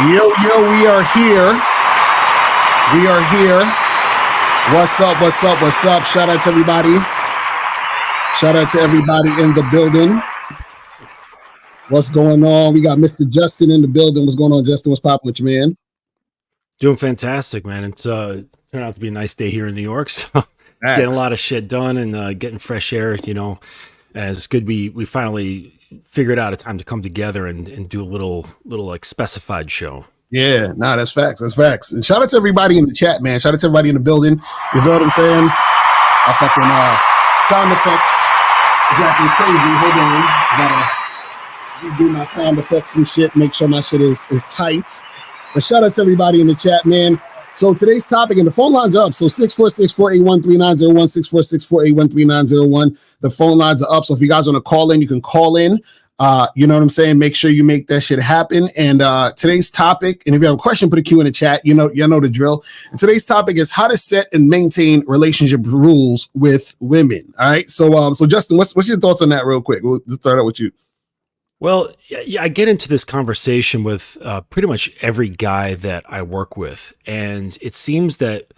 Yo, we are here. We are here. What's up? What's up? What's up? Shout out to everybody. Shout out to everybody in the building. What's going on? We got Mr. Justin in the building. What's going on, Justin? What's popping with you, man? Doing fantastic, man. It's turned out to be a nice day here in New York. So getting a lot of shit done and getting fresh air, you know. And it's good we finally figured out a time to come together and do a little like specified show. Yeah, no, that's facts. That's facts. And shout out to everybody in the chat, man. Shout out to everybody in the building. You feel what I'm saying? Our fucking sound effects is acting crazy. Hold on. I gotta do my sound effects and shit. Make sure my shit is tight. But shout out to everybody in the chat, man. So today's topic, and the phone lines are up. So 646-481-3901, 646-481-3901. The phone lines are up. So if you guys want to call in, you can call in. You know what I'm saying? Make sure you make that shit happen. And today's topic, and if you have a question, put a Q in the chat. You know the drill. And today's topic is how to set and maintain relationship rules with women. All right. So Justin, what's your thoughts on that real quick? We'll start out with you. Well, yeah, I get into this conversation with pretty much every guy that I work with. And it seems that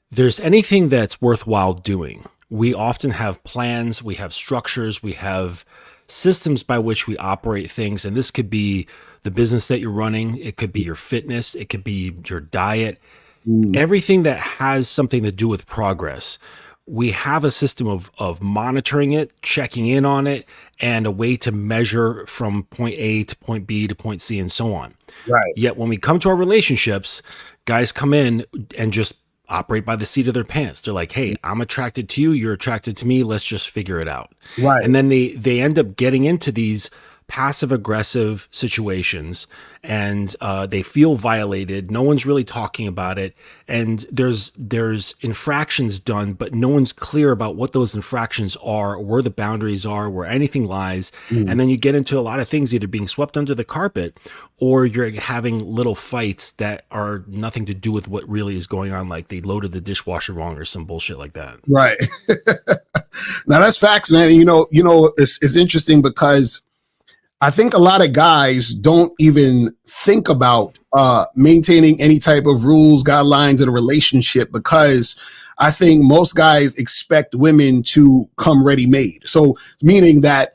there's anything that's worthwhile doing. We often have plans, we have structures, we have systems by which we operate things. And this could be the business that you're running. It could be your fitness. It could be your diet. Everything that has something to do with progress. We have a system of monitoring it, checking in on it, and a way to measure from point A to point B to point C and so on. Right. Yet when we come to our relationships, guys come in and just operate by the seat of their pants. They're like, hey, I'm attracted to you. You're attracted to me. Let's just figure it out. Right. And then they end up getting into these passive aggressive situations and they feel violated. No one's really talking about it. And there's infractions done, but no one's clear about what those infractions are, where the boundaries are, where anything lies. And then you get into a lot of things either being swept under the carpet or you're having little fights that are nothing to do with what really is going on. Like they loaded the dishwasher wrong or some bullshit like that. Right. Now that's facts, man. You know, it's interesting because I think a lot of guys don't even think about maintaining any type of rules, guidelines in a relationship because I think most guys expect women to come ready-made. So meaning that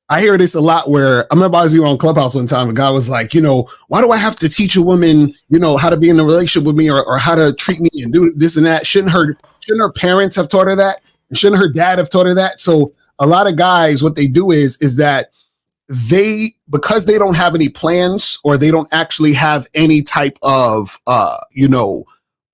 I hear this a lot where I remember I was on Clubhouse one time. A guy was like, why do I have to teach a woman, how to be in a relationship with me or how to treat me and do this and that? Shouldn't her parents have taught her that? Shouldn't her dad have taught her that? So a lot of guys, what they do is that because they don't have any plans or they don't actually have any type of,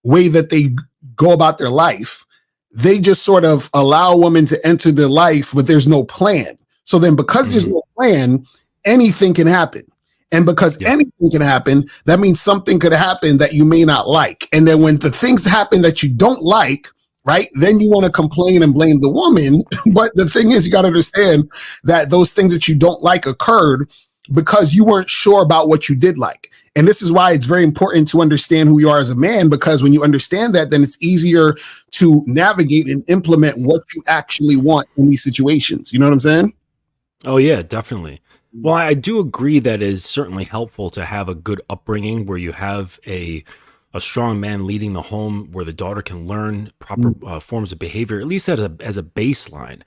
way that they go about their life, they just sort of allow women to enter their life, but there's no plan. So then because there's no plan, anything can happen. And because anything can happen, that means something could happen that you may not like. And then when the things happen that you don't like, right, then you want to complain and blame the woman. But the thing is, you got to understand that those things that you don't like occurred because you weren't sure about what you did like. And this is why it's very important to understand who you are as a man, because when you understand that, then it's easier to navigate and implement what you actually want in these situations. You know what I'm saying? Oh, yeah, definitely. Well, I do agree that it is certainly helpful to have a good upbringing where you have a strong man leading the home where the daughter can learn proper forms of behavior, at least as a baseline.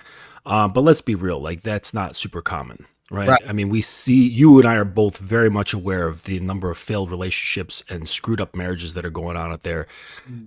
But let's be real, like that's not super common, right? I mean, we see, you and I are both very much aware of the number of failed relationships and screwed up marriages that are going on out there.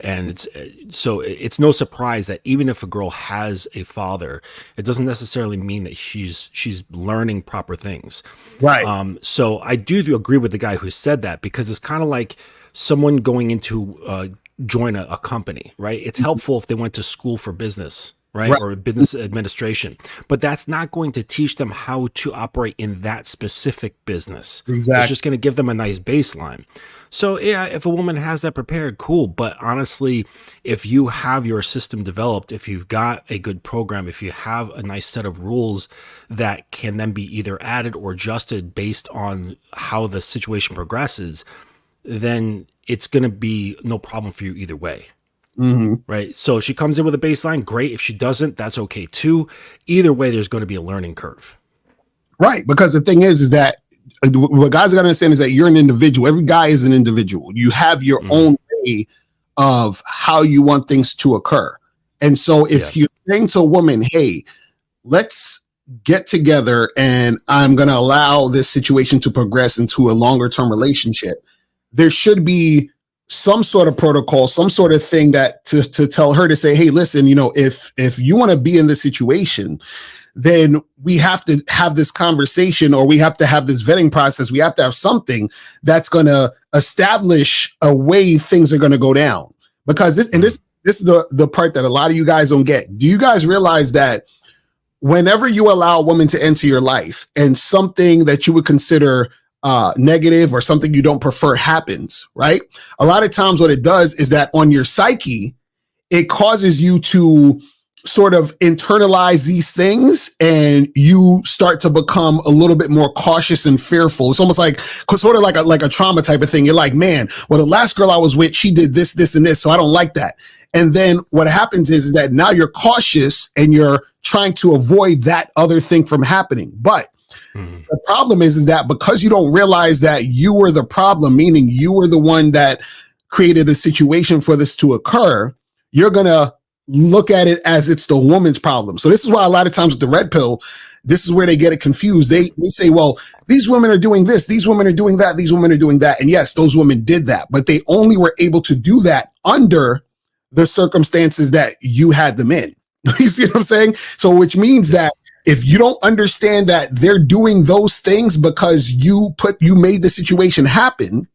And it's no surprise that even if a girl has a father, it doesn't necessarily mean that she's learning proper things. Right. So I do agree with the guy who said that, because it's kind of like someone going into join a company, right? It's helpful if they went to school for business, right? Or business administration, but that's not going to teach them how to operate in that specific business. Exactly. It's just going to give them a nice baseline. So yeah, if a woman has that prepared, cool. But honestly, if you have your system developed, if you've got a good program, if you have a nice set of rules that can then be either added or adjusted based on how the situation progresses, then it's going to be no problem for you either way. Right. So if she comes in with a baseline, great. If she doesn't, that's okay too. Either way, there's going to be a learning curve. Right. Because the thing is that what guys got to understand is that you're an individual. Every guy is an individual. You have your own way of how you want things to occur. And so if you're saying to a woman, hey, let's get together and I'm going to allow this situation to progress into a longer term relationship, there should be some sort of protocol, some sort of thing that to tell her to say, hey, listen, if you want to be in this situation, then we have to have this conversation, or we have to have this vetting process. We have to have something that's going to establish a way things are going to go down. Because this is the part that a lot of you guys don't get. Do you guys realize that whenever you allow a woman to enter your life and something that you would consider negative or something you don't prefer happens, right? A lot of times what it does is that on your psyche, it causes you to sort of internalize these things, and you start to become a little bit more cautious and fearful. It's almost like sort of like a trauma type of thing. You're like, man, well, the last girl I was with, she did this, this, and this, so I don't like that. And then what happens is that now you're cautious and you're trying to avoid that other thing from happening. But the problem is that because you don't realize that you were the problem, meaning you were the one that created a situation for this to occur, you're going to look at it as it's the woman's problem. So this is why a lot of times with the red pill, this is where they get it confused. They say, well, these women are doing this, these women are doing that, these women are doing that. And yes, those women did that, but they only were able to do that under the circumstances that you had them in. You see what I'm saying? So which means that if you don't understand that they're doing those things because you made the situation happen,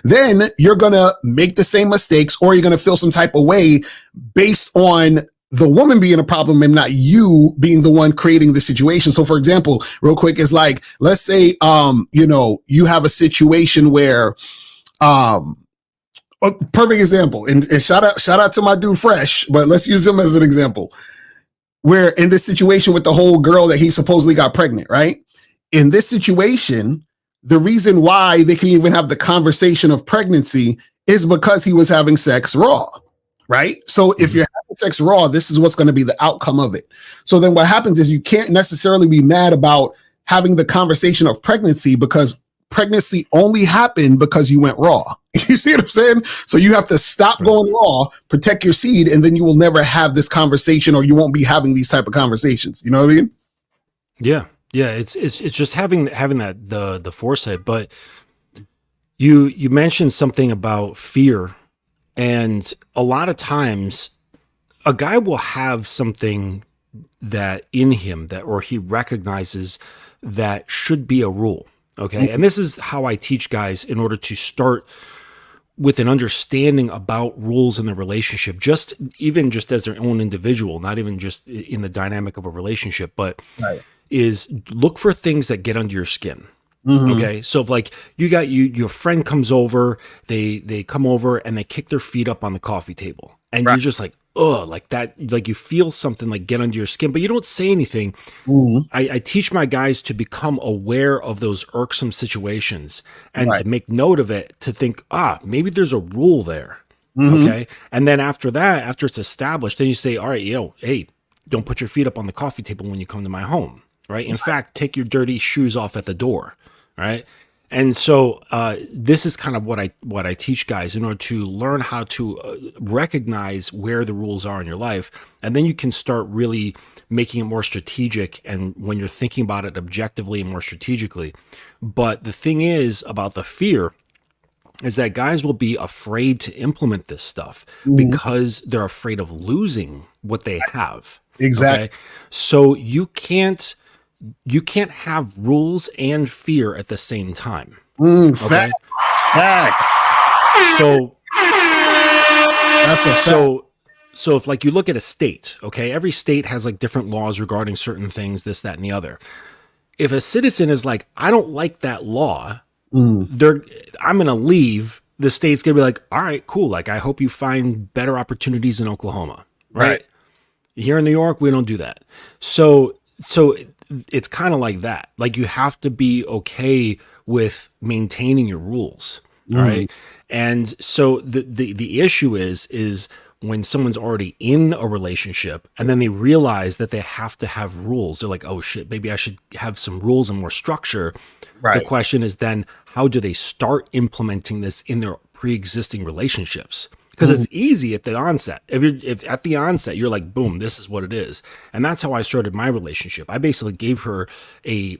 then you're going to make the same mistakes, or you're going to feel some type of way based on the woman being a problem and not you being the one creating the situation. So for example, real quick, is like, let's say, you have a situation where, a perfect example, and shout out to my dude Fresh, but let's use him as an example. We're in this situation with the whole girl that he supposedly got pregnant, right? In this situation, the reason why they can even have the conversation of pregnancy is because he was having sex raw, right? So if you're having sex raw, this is what's going to be the outcome of it. So then what happens is you can't necessarily be mad about having the conversation of pregnancy, because pregnancy only happened because you went raw. You see what I'm saying? So you have to stop going raw, protect your seed, and then you will never have this conversation, or you won't be having these type of conversations. You know what I mean? Yeah. Yeah. It's just having that, the foresight, but you mentioned something about fear, and a lot of times a guy will have something that in him or he recognizes that should be a rule. Okay. And this is how I teach guys in order to start with an understanding about rules in the relationship, even just as their own individual, not even just in the dynamic of a relationship, but is look for things that get under your skin. Okay. So if like your friend comes over, they come over and they kick their feet up on the coffee table, and you're just like, oh, like that, like you feel something like get under your skin, but you don't say anything. I teach my guys to become aware of those irksome situations and to make note of it, to think, maybe there's a rule there. Okay. And then after that, after it's established, then you say, all right, hey, don't put your feet up on the coffee table when you come to my home. Right. In fact, take your dirty shoes off at the door. Right. And so this is kind of what I teach guys in order to learn how to recognize where the rules are in your life. And then you can start really making it more strategic, and when you're thinking about it objectively and more strategically. But the thing is about the fear is that guys will be afraid to implement this stuff because they're afraid of losing what they have. Exactly. Okay? So you can't have rules and fear at the same time. Okay? Facts. So that's a fact. So if like you look at a state, okay, every state has like different laws regarding certain things, this, that, and the other. If a citizen is like, I don't like that law, I'm going to leave, the state's going to be like, all right, cool. Like, I hope you find better opportunities in Oklahoma, right? Here in New York, we don't do that. So it's kind of like that. Like, you have to be okay with maintaining your rules, all right? And so the issue is when someone's already in a relationship and then they realize that they have to have rules. They're like, oh shit, maybe I should have some rules and more structure. Right. The question is then, how do they start implementing this in their pre-existing relationships? Because it's easy at the onset. If at the onset you're like, boom, this is what it is, and that's how I started my relationship. I basically gave her a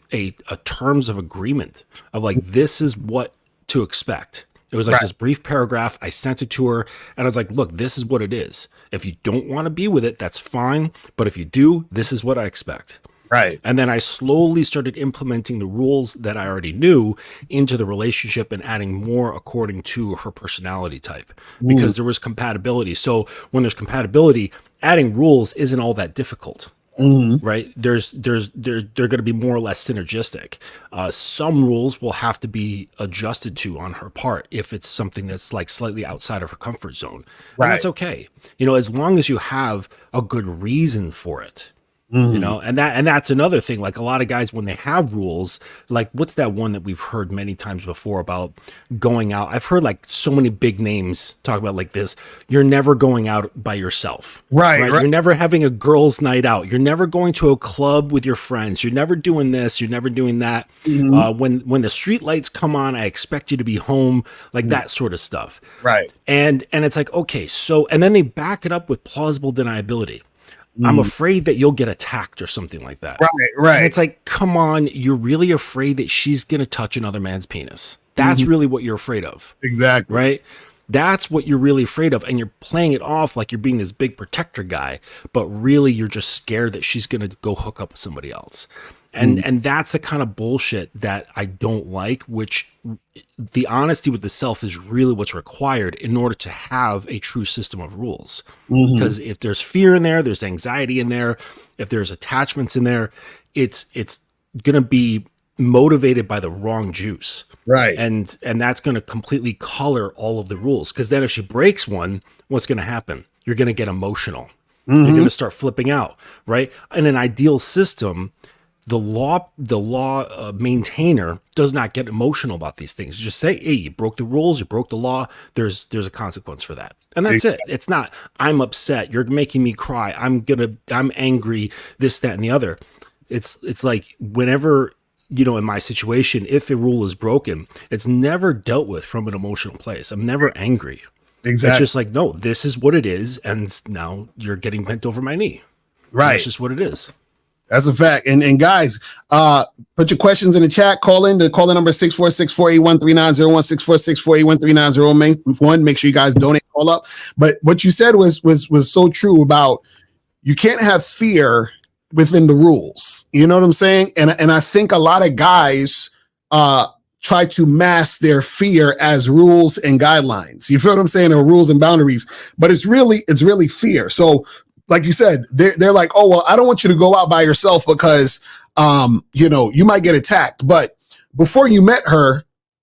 terms of agreement of like, this is what to expect. It was like this brief paragraph. I sent it to her, and I was like, look, this is what it is. If you don't want to be with it, that's fine. But if you do, this is what I expect. Right. And then I slowly started implementing the rules that I already knew into the relationship and adding more according to her personality type, because there was compatibility. So when there's compatibility, adding rules isn't all that difficult. Right? They're going to be more or less synergistic. Some rules will have to be adjusted to on her part if it's something that's like slightly outside of her comfort zone. And that's okay. You know, as long as you have a good reason for it. You know, and that's another thing. Like a lot of guys, when they have rules, like what's that one that we've heard many times before about going out? I've heard like so many big names talk about like this. You're never going out by yourself. Right. You're never having a girls' night out. You're never going to a club with your friends. You're never doing this. You're never doing that. When the street lights come on, I expect you to be home. Like that sort of stuff. Right. And it's like, okay, so, and then they back it up with plausible deniability. I'm afraid that you'll get attacked or something like that. Right. And it's like, come on, you're really afraid that she's going to touch another man's penis. That's really what you're afraid of. Exactly. Right? That's what you're really afraid of. And you're playing it off like you're being this big protector guy, but really you're just scared that she's going to go hook up with somebody else. And that's the kind of bullshit that I don't like, which the honesty with the self is really what's required in order to have a true system of rules. Because if there's fear in there, there's anxiety in there, if there's attachments in there, it's going to be motivated by the wrong juice. Right. And that's going to completely color all of the rules. Because then if she breaks one, what's going to happen? You're going to get emotional. You're going to start flipping out, right? In an ideal system, the law maintainer does not get emotional about these things. Just say, hey, you broke the rules, you broke the law. There's a consequence for that. And that's it. It's not, I'm upset, you're making me cry, I'm angry, this, that, and the other. It's like whenever, you know, in my situation, if a rule is broken, it's never dealt with from an emotional place. I'm never angry. Exactly. It's just like, no, this is what it is. And now you're getting bent over my knee. Right. That's just what it is. That's a fact. And guys, put your questions in the chat. Call in. The call in number 646-481-3901, 646-481-3901. Make sure you guys donate, call up. But what you said was so true about you can't have fear within the rules. You know what I'm saying? And I think a lot of guys try to mask their fear as rules and guidelines. You feel what I'm saying? Or rules and boundaries. But it's really fear. So like you said, they're like, oh, well, I don't want you to go out by yourself because, you know, you might get attacked. But before you met her,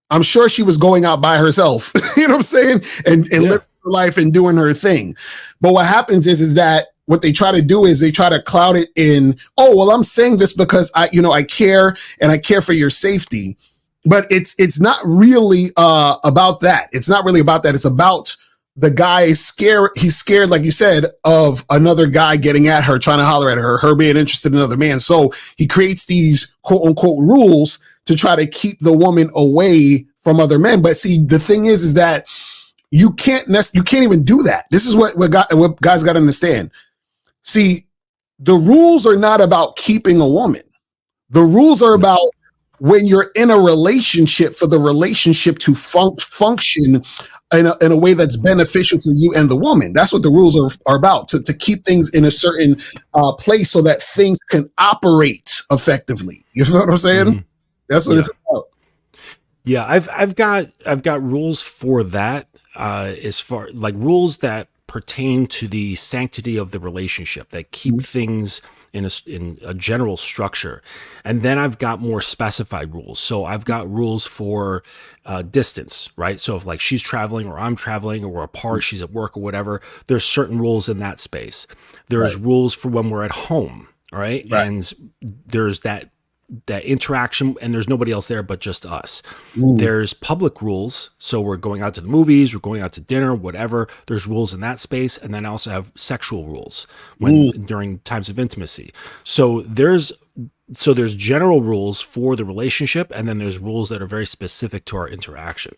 I'm sure she was going out by herself, you know what I'm saying? And living her life and doing her thing. But what happens is that what they try to do is they try to cloud it in, oh, well, I'm saying this because I care and I care for your safety. But it's not really about that. It's not really about that. It's about the guy is scared. He's scared, like you said, of another guy getting at her, trying to holler at her being interested in another man. So he creates these quote unquote rules to try to keep the woman away from other men. But see, the thing is that you can't even do that. This is what guys got to understand. See, the rules are not about keeping a woman. The rules are about when you're in a relationship, for the relationship to function in a way that's beneficial for you and the woman. That's what the rules are about, to keep things in a certain place so that things can operate effectively. You know what I'm saying? That's what it's about. Yeah, I've got rules for that, as far like rules that pertain to the sanctity of the relationship, that keep things in a general structure. And then I've got more specified rules. So I've got rules for distance, right? So if like she's traveling or I'm traveling or we're apart, she's at work or whatever, there's certain rules in that space. There's rules for when we're at home, right? And there's that that interaction, and there's nobody else there but just us. Mm. There's public rules, so we're going out to the movies, we're going out to dinner, whatever. There's rules in that space, and then I also have sexual rules during times of intimacy. So there's general rules for the relationship, and then there's rules that are very specific to our interaction.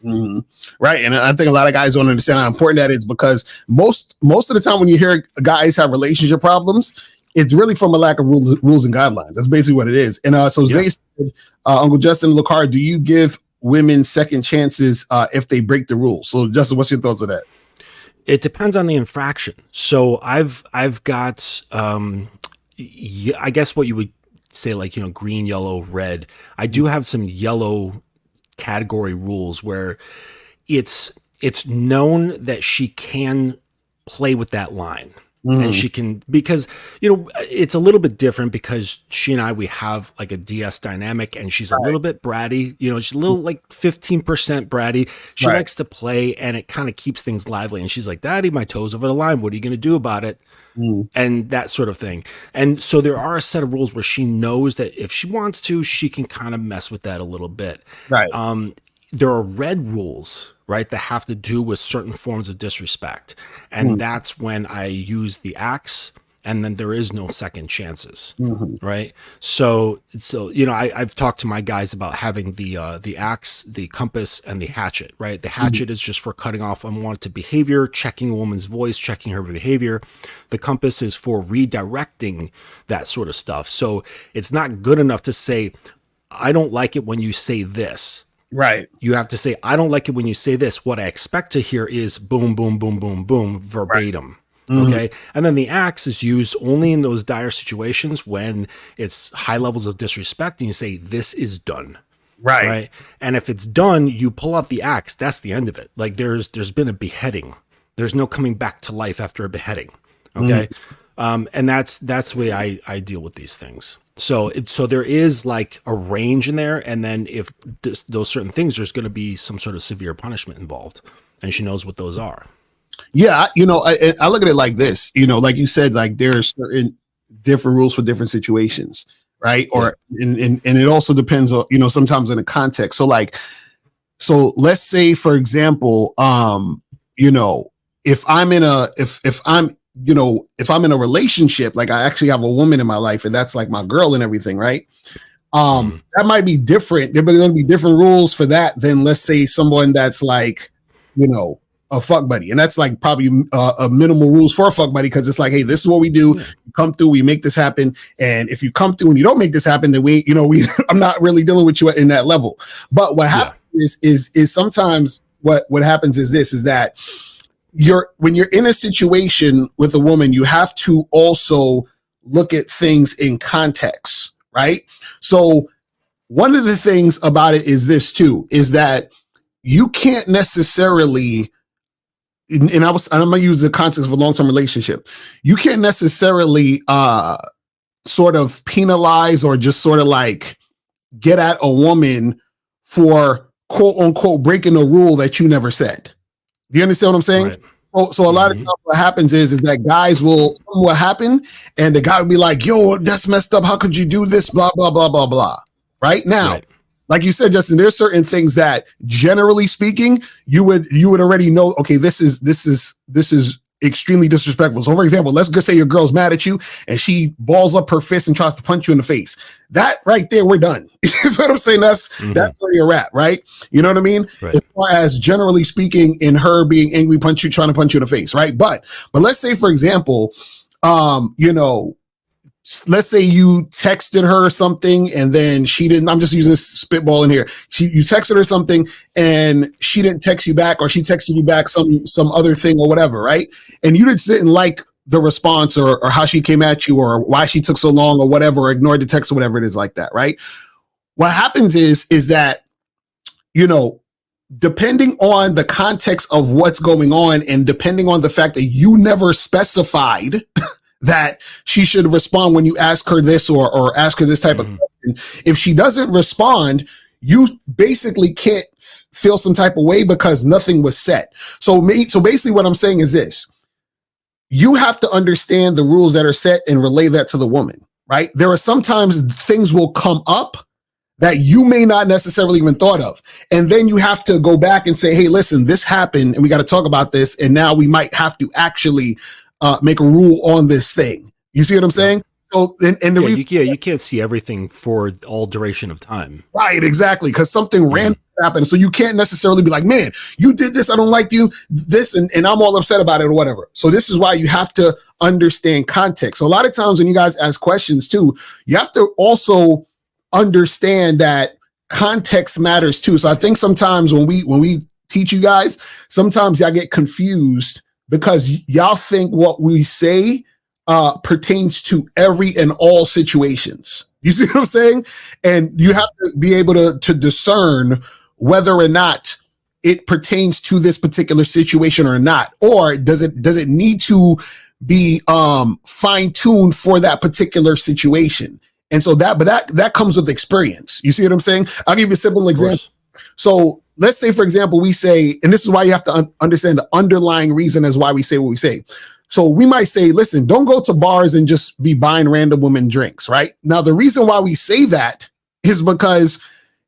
Mm-hmm. Right. And I think a lot of guys don't understand how important that is, because most of the time when you hear guys have relationship problems, it's really from a lack of rules and guidelines. That's basically what it is. And Zay said, Uncle Justin Lacar, do you give women second chances if they break the rules? So Justin, what's your thoughts on that? It depends on the infraction. So I've got, I guess what you would say, like, green, yellow, red. I do have some yellow category rules where it's known that she can play with that line. And she can, because, it's a little bit different because she and we have like a DS dynamic, and she's a little bit bratty, she's a little like 15% bratty. She likes to play, and it kind of keeps things lively. And she's like, Daddy, my toes over the line. What are you going to do about it? And that sort of thing. And so there are a set of rules where she knows that if she wants to, she can kind of mess with that a little bit. Right. There are red rules, right, that have to do with certain forms of disrespect. And that's when I use the axe, and then there is no second chances, right? So I've talked to my guys about having the axe, the compass, and the hatchet, right? The hatchet is just for cutting off unwanted behavior, checking a woman's voice, checking her behavior. The compass is for redirecting that sort of stuff. So it's not good enough to say, I don't like it when you say this. Right. You have to say, I don't like it when you say this. What I expect to hear is boom, boom, boom, boom, boom, verbatim. Right. Okay. And then the axe is used only in those dire situations when it's high levels of disrespect, and you say, this is done. Right. And if it's done, you pull out the axe. That's the end of it. Like there's been a beheading. There's no coming back to life after a beheading. Okay. And that's the way I deal with these things. So there is like a range in there, and then if those certain things, there's going to be some sort of severe punishment involved, and she knows what those are. Yeah, I look at it like this. Like you said, like there are certain different rules for different situations, right? Yeah. Or and it also depends on sometimes in the context. So let's say, for example, if I'm in a relationship, like I actually have a woman in my life, and that's like my girl and everything, right? That might be different. There are going to be different rules for that than, let's say, someone that's like, a fuck buddy. And that's like probably a minimal rules for a fuck buddy, because it's like, hey, this is what we do. Yeah. You come through, we make this happen. And if you come through and you don't make this happen, then I'm not really dealing with you in that level. But what happens is sometimes what happens is this, is that when you're in a situation with a woman, you have to also look at things in context, right? So one of the things about it is this too, is that you can't necessarily, and I'm going to use the context of a long-term relationship. You can't necessarily sort of penalize or just sort of like get at a woman for quote unquote breaking a rule that you never said. Do you understand what I'm saying? Right. So a lot of times what happens is that guys will, something will happen, and the guy will be like, yo, that's messed up. How could you do this? Blah, blah, blah, blah, blah. Right now, like you said, Justin, there's certain things that generally speaking, you would already know, okay, this is extremely disrespectful. So for example, let's just say your girl's mad at you and she balls up her fist and tries to punch you in the face. That right there, we're done. You know what I'm saying? That's already a wrap, right? You know what I mean? Right. As far as generally speaking, in her being angry, trying to punch you in the face, right? But let's say, for example, let's say you texted her something and then she didn't, I'm just using this spitball in here. You texted her something and she didn't text you back, or she texted you back some other thing or whatever, right? And you just didn't like the response or how she came at you, or why she took so long or whatever, or ignored the text or whatever it is like that, right? What happens is that, depending on the context of what's going on, and depending on the fact that you never specified that she should respond when you ask her this or ask her this type of question. If she doesn't respond, you basically can't feel some type of way because nothing was said. So basically what I'm saying is this: you have to understand the rules that are set and relay that to the woman. right? There are sometimes things will come up that you may not necessarily even thought of. And then you have to go back and say, hey, listen, this happened and we got to talk about this. And now we might have to actually make a rule on this thing. You see what I'm saying? So, and the reason, you can't see everything for all duration of time. Right, exactly. Because something random happened. So you can't necessarily be like, man, you did this. I don't like you, this, and I'm all upset about it or whatever. So this is why you have to understand context. So a lot of times when you guys ask questions too, you have to also understand that context matters too. So I think sometimes when we teach you guys, sometimes y'all get confused because y'all think what we say pertains to every and all situations. You see what I'm saying? And you have to be able to discern whether or not it pertains to this particular situation or not, or does it need to be fine-tuned for that particular situation. And so that comes with experience. You see what I'm saying? I'll give you a simple example. So let's say, for example, we say, and this is why you have to understand the underlying reason as why we say what we say. So we might say, listen, don't go to bars and just be buying random women drinks, right? Now, the reason why we say that is because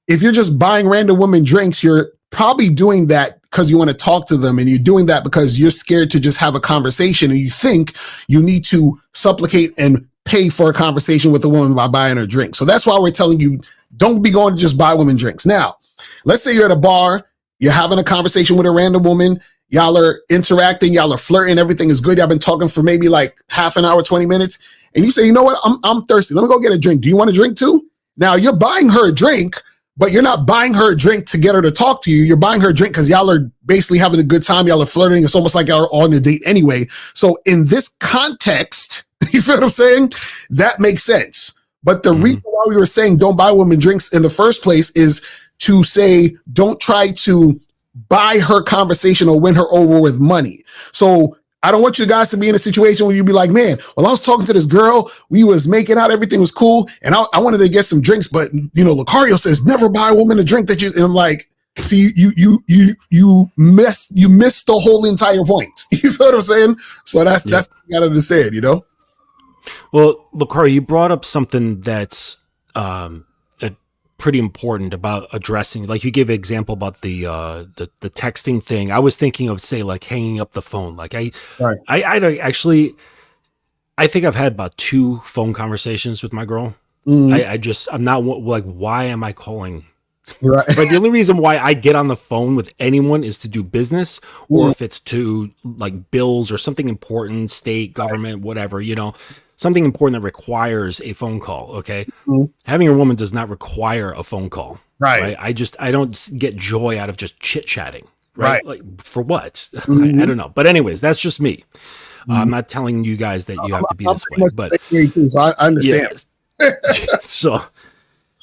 if you're just buying random women drinks, you're probably doing that because you want to talk to them, and you're doing that because you're scared to just have a conversation, and you think you need to supplicate and pay for a conversation with a woman by buying her drink. So that's why we're telling you, don't be going to just buy women drinks. Now, let's say you're at a bar, you're having a conversation with a random woman, y'all are interacting, y'all are flirting, everything is good. Y'all been talking for maybe like half an hour, 20 minutes. And you say, you know what? I'm thirsty. Let me go get a drink. Do you want a drink too? Now you're buying her a drink, but you're not buying her a drink to get her to talk to you. You're buying her a drink because y'all are basically having a good time. Y'all are flirting. It's almost like y'all are on a date anyway. So in this context, you feel what I'm saying? That makes sense. But the reason why we were saying don't buy women drinks in the first place is to say, don't try to buy her conversation or win her over with money. So I don't want you guys to be in a situation where you be like, man, well, I was talking to this girl, we was making out, everything was cool, and I wanted to get some drinks, but Lucario says never buy a woman a drink that you. And I'm like, see, you missed the whole entire point. You feel what I'm saying? So that's what you gotta understand, Well, Lucario, you brought up something that's pretty important about addressing, like you gave an example about the texting thing. I was thinking of, say, like hanging up the phone. Like I think I've had about 2 phone conversations with my girl. I'm not like, why am I calling? Right. But the only reason why I get on the phone with anyone is to do business, or if it's to like bills or something important, state, government, whatever, something important that requires a phone call. Okay. Having a woman does not require a phone call. Right. I don't get joy out of just chit chatting. Right. Like, for what? I don't know. But anyways, that's just me. I'm not telling you guys that you have to be this way, but too, so I understand. Yeah. So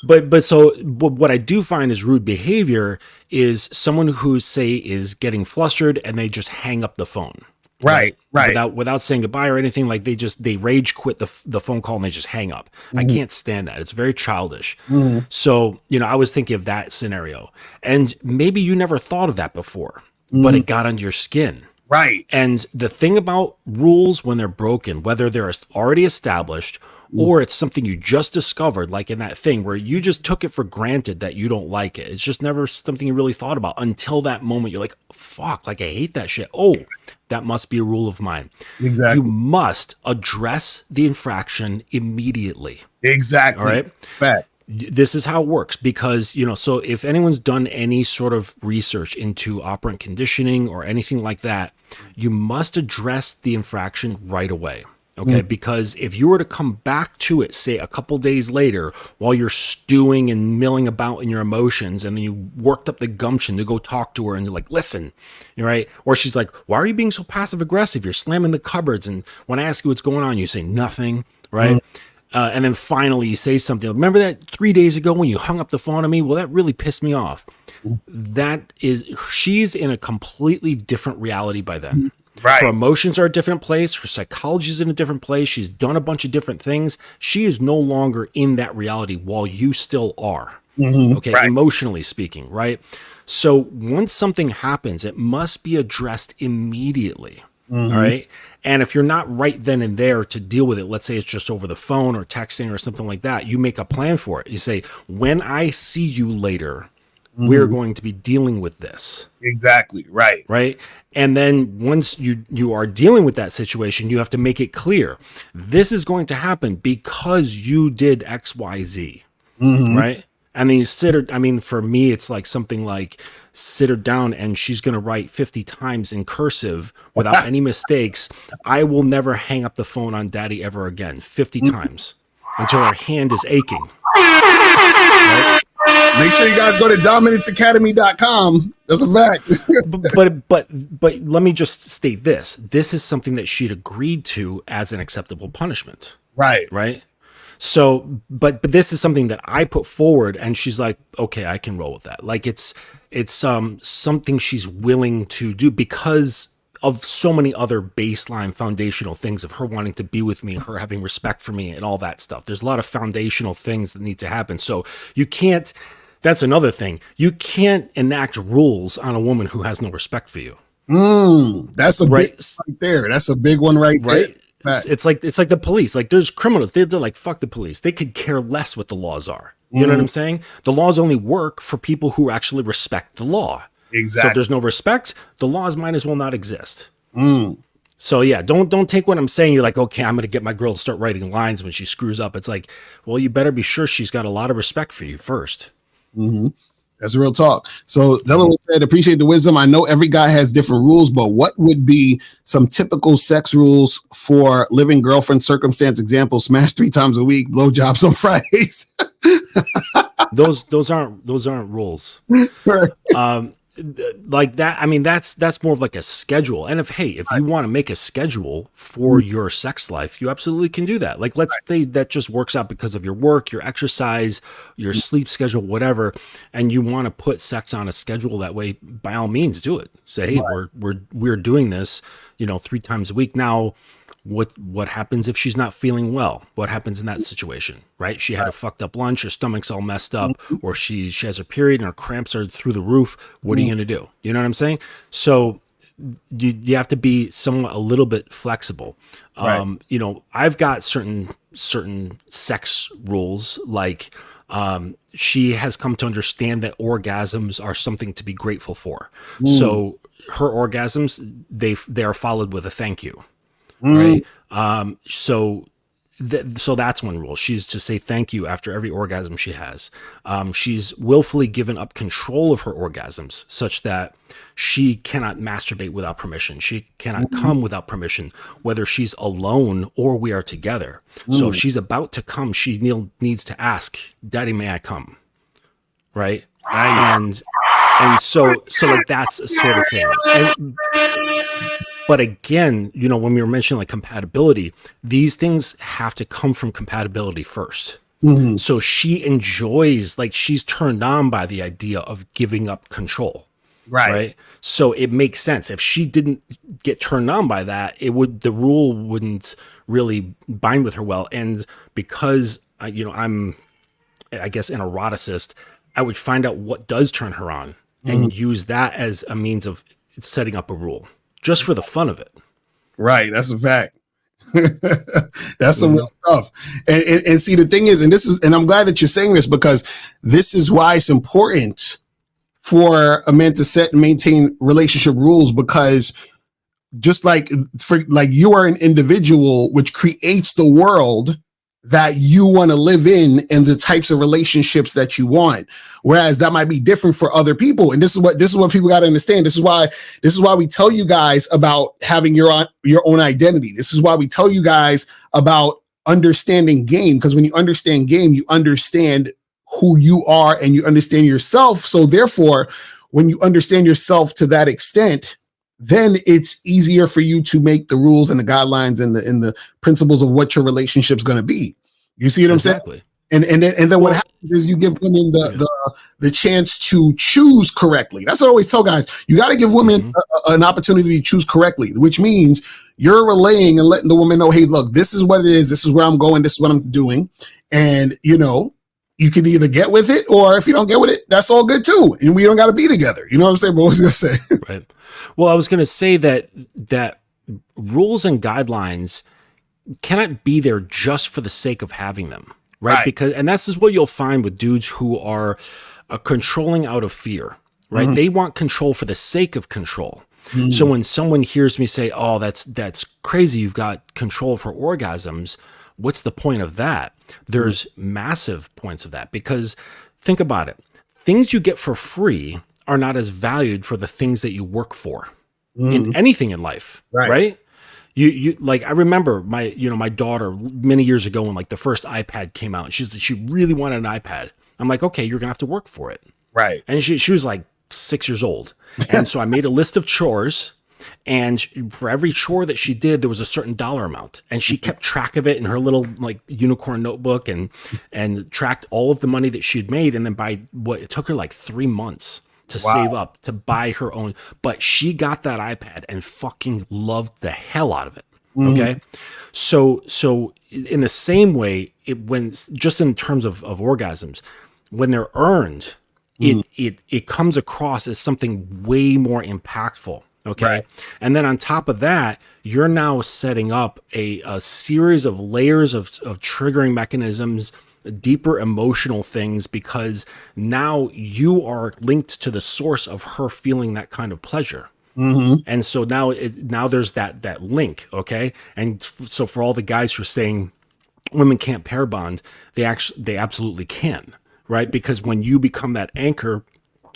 what I do find is rude behavior is someone who, say, is getting flustered and they just hang up the phone. Right. Without saying goodbye or anything. Like they rage quit the phone call and they just hang up. I can't stand that. It's very childish. So, I was thinking of that scenario, and maybe you never thought of that before, but it got under your skin. Right. And the thing about rules, when they're broken, whether they're already established or it's something you just discovered, like in that thing where you just took it for granted that you don't like it. It's just never something you really thought about until that moment. You're like, fuck, like I hate that shit. Oh, that must be a rule of mine. Exactly. You must address the infraction immediately. Exactly. All right. Fact. This is how it works, because, so if anyone's done any sort of research into operant conditioning or anything like that, you must address the infraction right away. Okay. Because if you were to come back to it, say a couple days later, while you're stewing and milling about in your emotions, and then you worked up the gumption to go talk to her and you're like, listen, right? Or she's like, why are you being so passive aggressive? You're slamming the cupboards. And when I ask you what's going on, you say nothing. Right. And then finally you say something. Remember that 3 days ago when you hung up the phone on me? Well, that really pissed me off. She's in a completely different reality by then. Right. Her emotions are a different place. Her psychology is in a different place. She's done a bunch of different things. She is no longer in that reality while you still are. Okay. Right. Emotionally speaking. Right. So once something happens, it must be addressed immediately. All right. And if you're not right then and there to deal with it, let's say it's just over the phone or texting or something like that, you make a plan for it. You say, when I see you later, we're going to be dealing with this. Exactly. Right. Right. And then once you are dealing with that situation, you have to make it clear this is going to happen because you did X, Y, Z. Right. And then you sit her, I mean, for me, it's like something like sit her down and she's going to write 50 times in cursive without any mistakes. I will never hang up the phone on daddy ever again. 50 times until her hand is aching. Right? Make sure you guys go to dominancecademy.com. That's a fact. but let me just state this. This is something that she'd agreed to as an acceptable punishment. Right. Right. So, but this is something that I put forward and she's like, okay, I can roll with that. Like it's something she's willing to do because of so many other baseline foundational things of her wanting to be with me, her having respect for me and all that stuff. There's a lot of foundational things that need to happen. So you can't, that's another thing. You can't enact rules on a woman who has no respect for you. That's a big right there. That's a big one right there. It's like the police. Like there's criminals. They're like, fuck the police. They could care less what the laws are. You know what I'm saying? The laws only work for people who actually respect the law. Exactly. So if there's no respect, the laws might as well not exist. So yeah, don't take what I'm saying. You're like, okay, I'm going to get my girl to start writing lines when she screws up. It's like, well, you better be sure she's got a lot of respect for you first. That's real talk. So Delaware said, appreciate the wisdom. I know every guy has different rules, but what would be some typical sex rules for living girlfriend circumstance? Example, smash 3 times a week, blowjobs on Fridays. Those aren't rules. Like that. I mean, that's more of like a schedule. And if you want to make a schedule for your sex life, you absolutely can do that. Like, let's say that just works out because of your work, your exercise, your sleep schedule, whatever. And you want to put sex on a schedule that way, by all means do it. Say, hey, we're doing this, 3 times a week. Now, what happens if she's not feeling well? What happens in that situation, right? She had a fucked up lunch, her stomach's all messed up, or she has her period and her cramps are through the roof. What are you going to do? You know what I'm saying? So you have to be somewhat a little bit flexible. I've got certain sex rules, like she has come to understand that orgasms are something to be grateful for. So her orgasms, they are followed with a thank you. Right. So that's one rule. She's to say thank you after every orgasm she has. She's willfully given up control of her orgasms such that she cannot masturbate without permission. She cannot come without permission, whether she's alone or we are together. So if she's about to come, she needs to ask, Daddy, may I come? Right. Nice. And so like that's a sort of thing. But again, when we were mentioning like compatibility, these things have to come from compatibility first. So she enjoys, like she's turned on by the idea of giving up control. Right. So it makes sense. If she didn't get turned on by that, the rule wouldn't really bind with her well. And because, I'm, I guess, an eroticist, I would find out what does turn her on and use that as a means of setting up a rule. Just for the fun of it. Right. That's a fact. That's some real stuff. And see, the thing is, and I'm glad that you're saying this, because this is why it's important for a man to set and maintain relationship rules, because just like you are an individual, which creates the world that you want to live in and the types of relationships that you want. Whereas that might be different for other people. And this is what people got to understand. This is why we tell you guys about having your own identity. This is why we tell you guys about understanding game. Because when you understand game, you understand who you are and you understand yourself. So therefore, when you understand yourself to that extent, then it's easier for you to make the rules and the guidelines and the principles of what your relationship's going to be. You see what I'm saying? And then what happens is you give women the chance to choose correctly. That's what I always tell guys. You got to give women an opportunity to choose correctly, which means you're relaying and letting the woman know, hey, look, this is what it is. This is where I'm going. This is what I'm doing. And, you can either get with it, or if you don't get with it, that's all good too. And we don't got to be together. You know what I'm saying? But what was I going to say? Right. Well, I was going to say that rules and guidelines cannot be there just for the sake of having them, right? Because, and this is what you'll find with dudes who are controlling out of fear, right? They want control for the sake of control. So when someone hears me say, "Oh, that's crazy, you've got control for orgasms," what's the point of that? There's massive points of that, because think about it. Things you get for free are not as valued for the things that you work for in anything in life, right? You like, I remember my daughter many years ago when like the first iPad came out, she really wanted an iPad. I'm like, okay, you're gonna have to work for it. Right. And she was like 6 years old. And so I made a list of chores, and for every chore that she did, there was a certain dollar amount, and she kept track of it in her little like unicorn notebook and tracked all of the money that she'd made. And then it took her like 3 months to save up to buy her own, but she got that iPad and fucking loved the hell out of it. Okay. So in the same way, when just in terms of orgasms, when they're earned, it comes across as something way more impactful. Okay. Right. And then on top of that, you're now setting up a series of layers of triggering mechanisms, deeper emotional things, because now you are linked to the source of her feeling that kind of pleasure. And so now there's that link. Okay. And so for all the guys who are saying women can't pair bond, they absolutely can. Right? Because when you become that anchor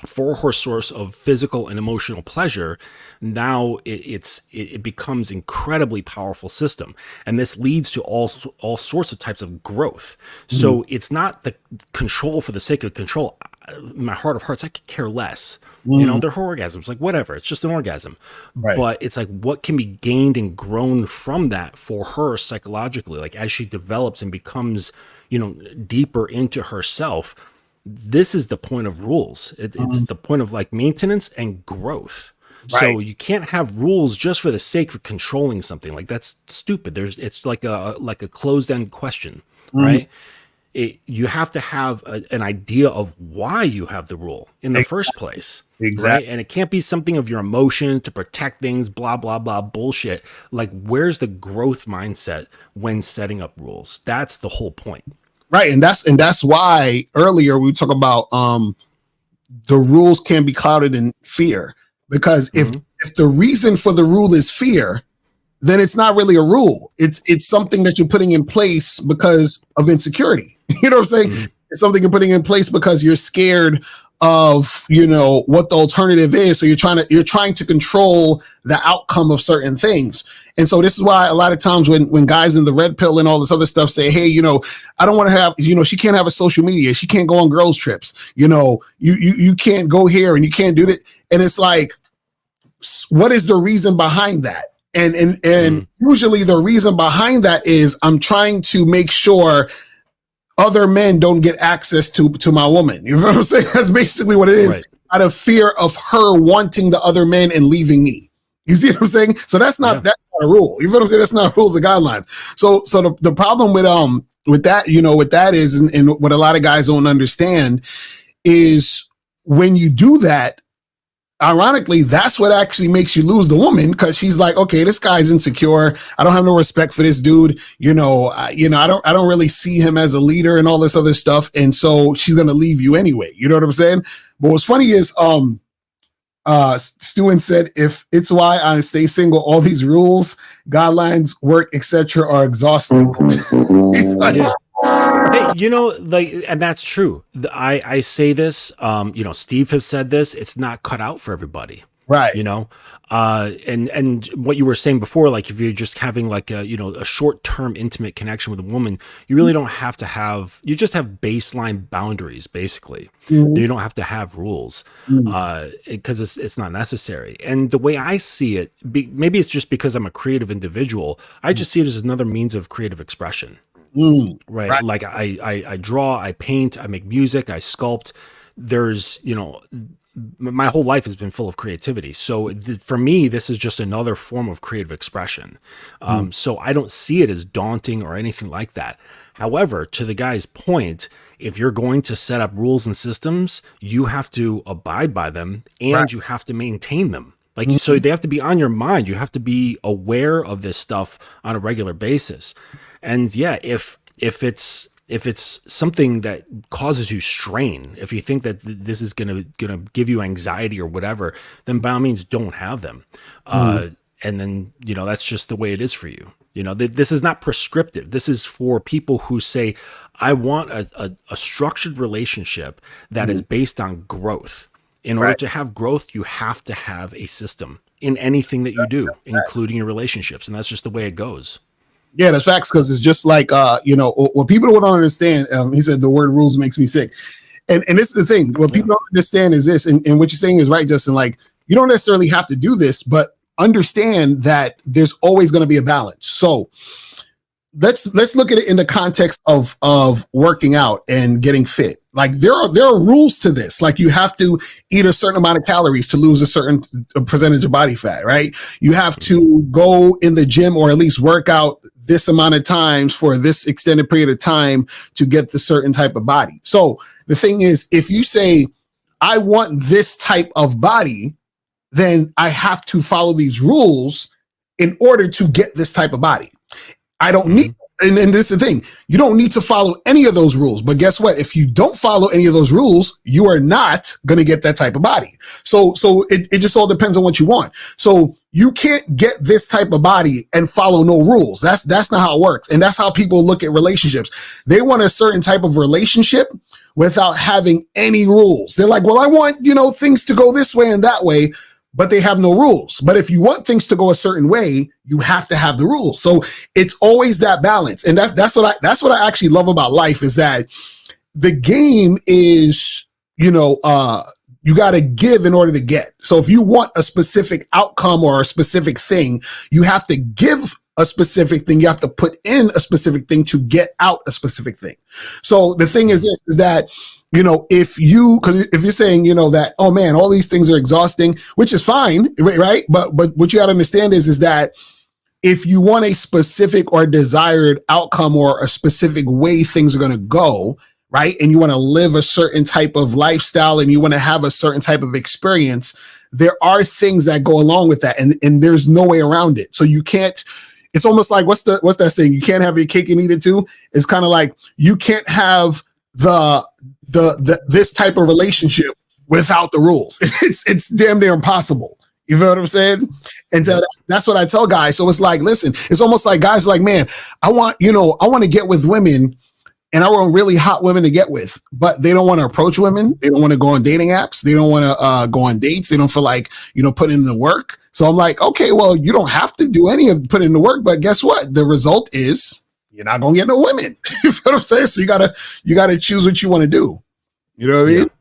for her source of physical and emotional pleasure, now it becomes incredibly powerful system. And this leads to all sorts of types of growth. So it's not the control for the sake of control. In my heart of hearts, I could care less. They're orgasms, like whatever, it's just an orgasm. Right. But it's like, what can be gained and grown from that for her psychologically, like as she develops and becomes deeper into herself. This is the point of rules. It's the point of like maintenance and growth. Right. So you can't have rules just for the sake of controlling something. Like, that's stupid. It's like a closed end question, right? You have to have an idea of why you have the rule in the first place. Exactly. Right? And it can't be something of your emotion to protect things, blah, blah, blah, bullshit. Like, where's the growth mindset when setting up rules? That's the whole point. Right. And that's why earlier we talk about the rules can be clouded in fear, because if the reason for the rule is fear, then it's not really a rule. It's something that you're putting in place because of insecurity. You know what I'm saying? It's something you're putting in place because you're scared of, what the alternative is. So you're trying to control the outcome of certain things. And so this is why a lot of times when guys in the red pill and all this other stuff say, hey, I don't want to have, she can't have a social media. She can't go on girls trips. You can't go here and you can't do that. And it's like, what is the reason behind that? And usually the reason behind that is I'm trying to make sure other men don't get access to my woman. You know what I'm saying? That's basically what it is. Right. Out of fear of her wanting the other men and leaving me. You see what I'm saying? So that's not a rule. You know what I'm saying? That's not rules and guidelines. So the problem with that is, and what a lot of guys don't understand is, when you do that, ironically, that's what actually makes you lose the woman, because she's like, okay, this guy's insecure. I don't have no respect for this dude. I don't really see him as a leader and all this other stuff. And so she's going to leave you anyway. You know what I'm saying? But what's funny is, Stewin said, if it's why I stay single, all these rules, guidelines, work, etc. are exhausting. He's like, Hey, and that's true. I say this, Steve has said this, it's not cut out for everybody. Right. And what you were saying before, like if you're just having like a short-term intimate connection with a woman, you really don't have to have, you just have baseline boundaries, basically. You don't have to have rules, because it's not necessary. And the way I see it, maybe it's just because I'm a creative individual, I just see it as another means of creative expression. Right. Like I draw, I paint, I make music, I sculpt. There's, my whole life has been full of creativity. So for me, this is just another form of creative expression. So I don't see it as daunting or anything like that. However, to the guy's point, if you're going to set up rules and systems, you have to abide by them, and you have to maintain them. Like, so they have to be on your mind. You have to be aware of this stuff on a regular basis. And yeah, if it's something that causes you strain, if you think that this is gonna give you anxiety or whatever, then by all means don't have them. And then, you know, that's just the way it is for you. You know, this is not prescriptive. This is for people who say, I want a structured relationship that is based on growth. In order to have growth, you have to have a system in anything that you do, including your relationships. And that's just the way it goes. Yeah, that's facts. Because it's just like, you know, what people don't understand. He said the word rules makes me sick. And this is the thing. What people don't understand is this. And what you're saying is right, Justin. Like, you don't necessarily have to do this, but understand that there's always going to be a balance. So let's look at it in the context of working out and getting fit. Like there are rules to this. Like you have to eat a certain amount of calories to lose a certain percentage of body fat, right? You have to go in the gym or at least work out this amount of times for this extended period of time to get the certain type of body. So the thing is, if you say, I want this type of body, then I have to follow these rules in order to get this type of body. I don't need, and this is the thing, you don't need to follow any of those rules. But guess what? If you don't follow any of those rules, you are not going to get that type of body. So it just all depends on what you want. So you can't get this type of body and follow no rules. That's not how it works. And that's how people look at relationships. They want a certain type of relationship without having any rules. They're like, well, I want, you know, things to go this way and that way, but they have no rules. But if you want things to go a certain way, you have to have the rules. So it's always that balance. And that's what I actually love about life, is that the game is, you know, you got to give in order to get. So if you want a specific outcome or a specific thing, you have to give a specific thing. You have to put in a specific thing to get out a specific thing. So the thing is this, is that, you know, because if you're saying, you know, that, oh man, all these things are exhausting, which is fine, right? But what you got to understand is that if you want a specific or desired outcome or a specific way things are going to go, right? And you want to live a certain type of lifestyle and you want to have a certain type of experience, there are things that go along with that. And there's no way around it. So you can't, it's almost like, what's that saying? You can't have your cake and eat it too. It's kind of like, you can't have this type of relationship without the rules. It's damn near impossible. You feel what I'm saying? And so that's what I tell guys. So it's like, listen, it's almost like guys are like, man, I want to get with women, and I want really hot women to get with, but they don't want to approach women. They don't want to go on dating apps. They don't want to go on dates. They don't feel like, you know, putting in the work. So I'm like, okay, well, you don't have to do any of putting in the work, but guess what? The result is you're not gonna get no women. You feel what I'm saying? So you gotta choose what you want to do. You know what I mean?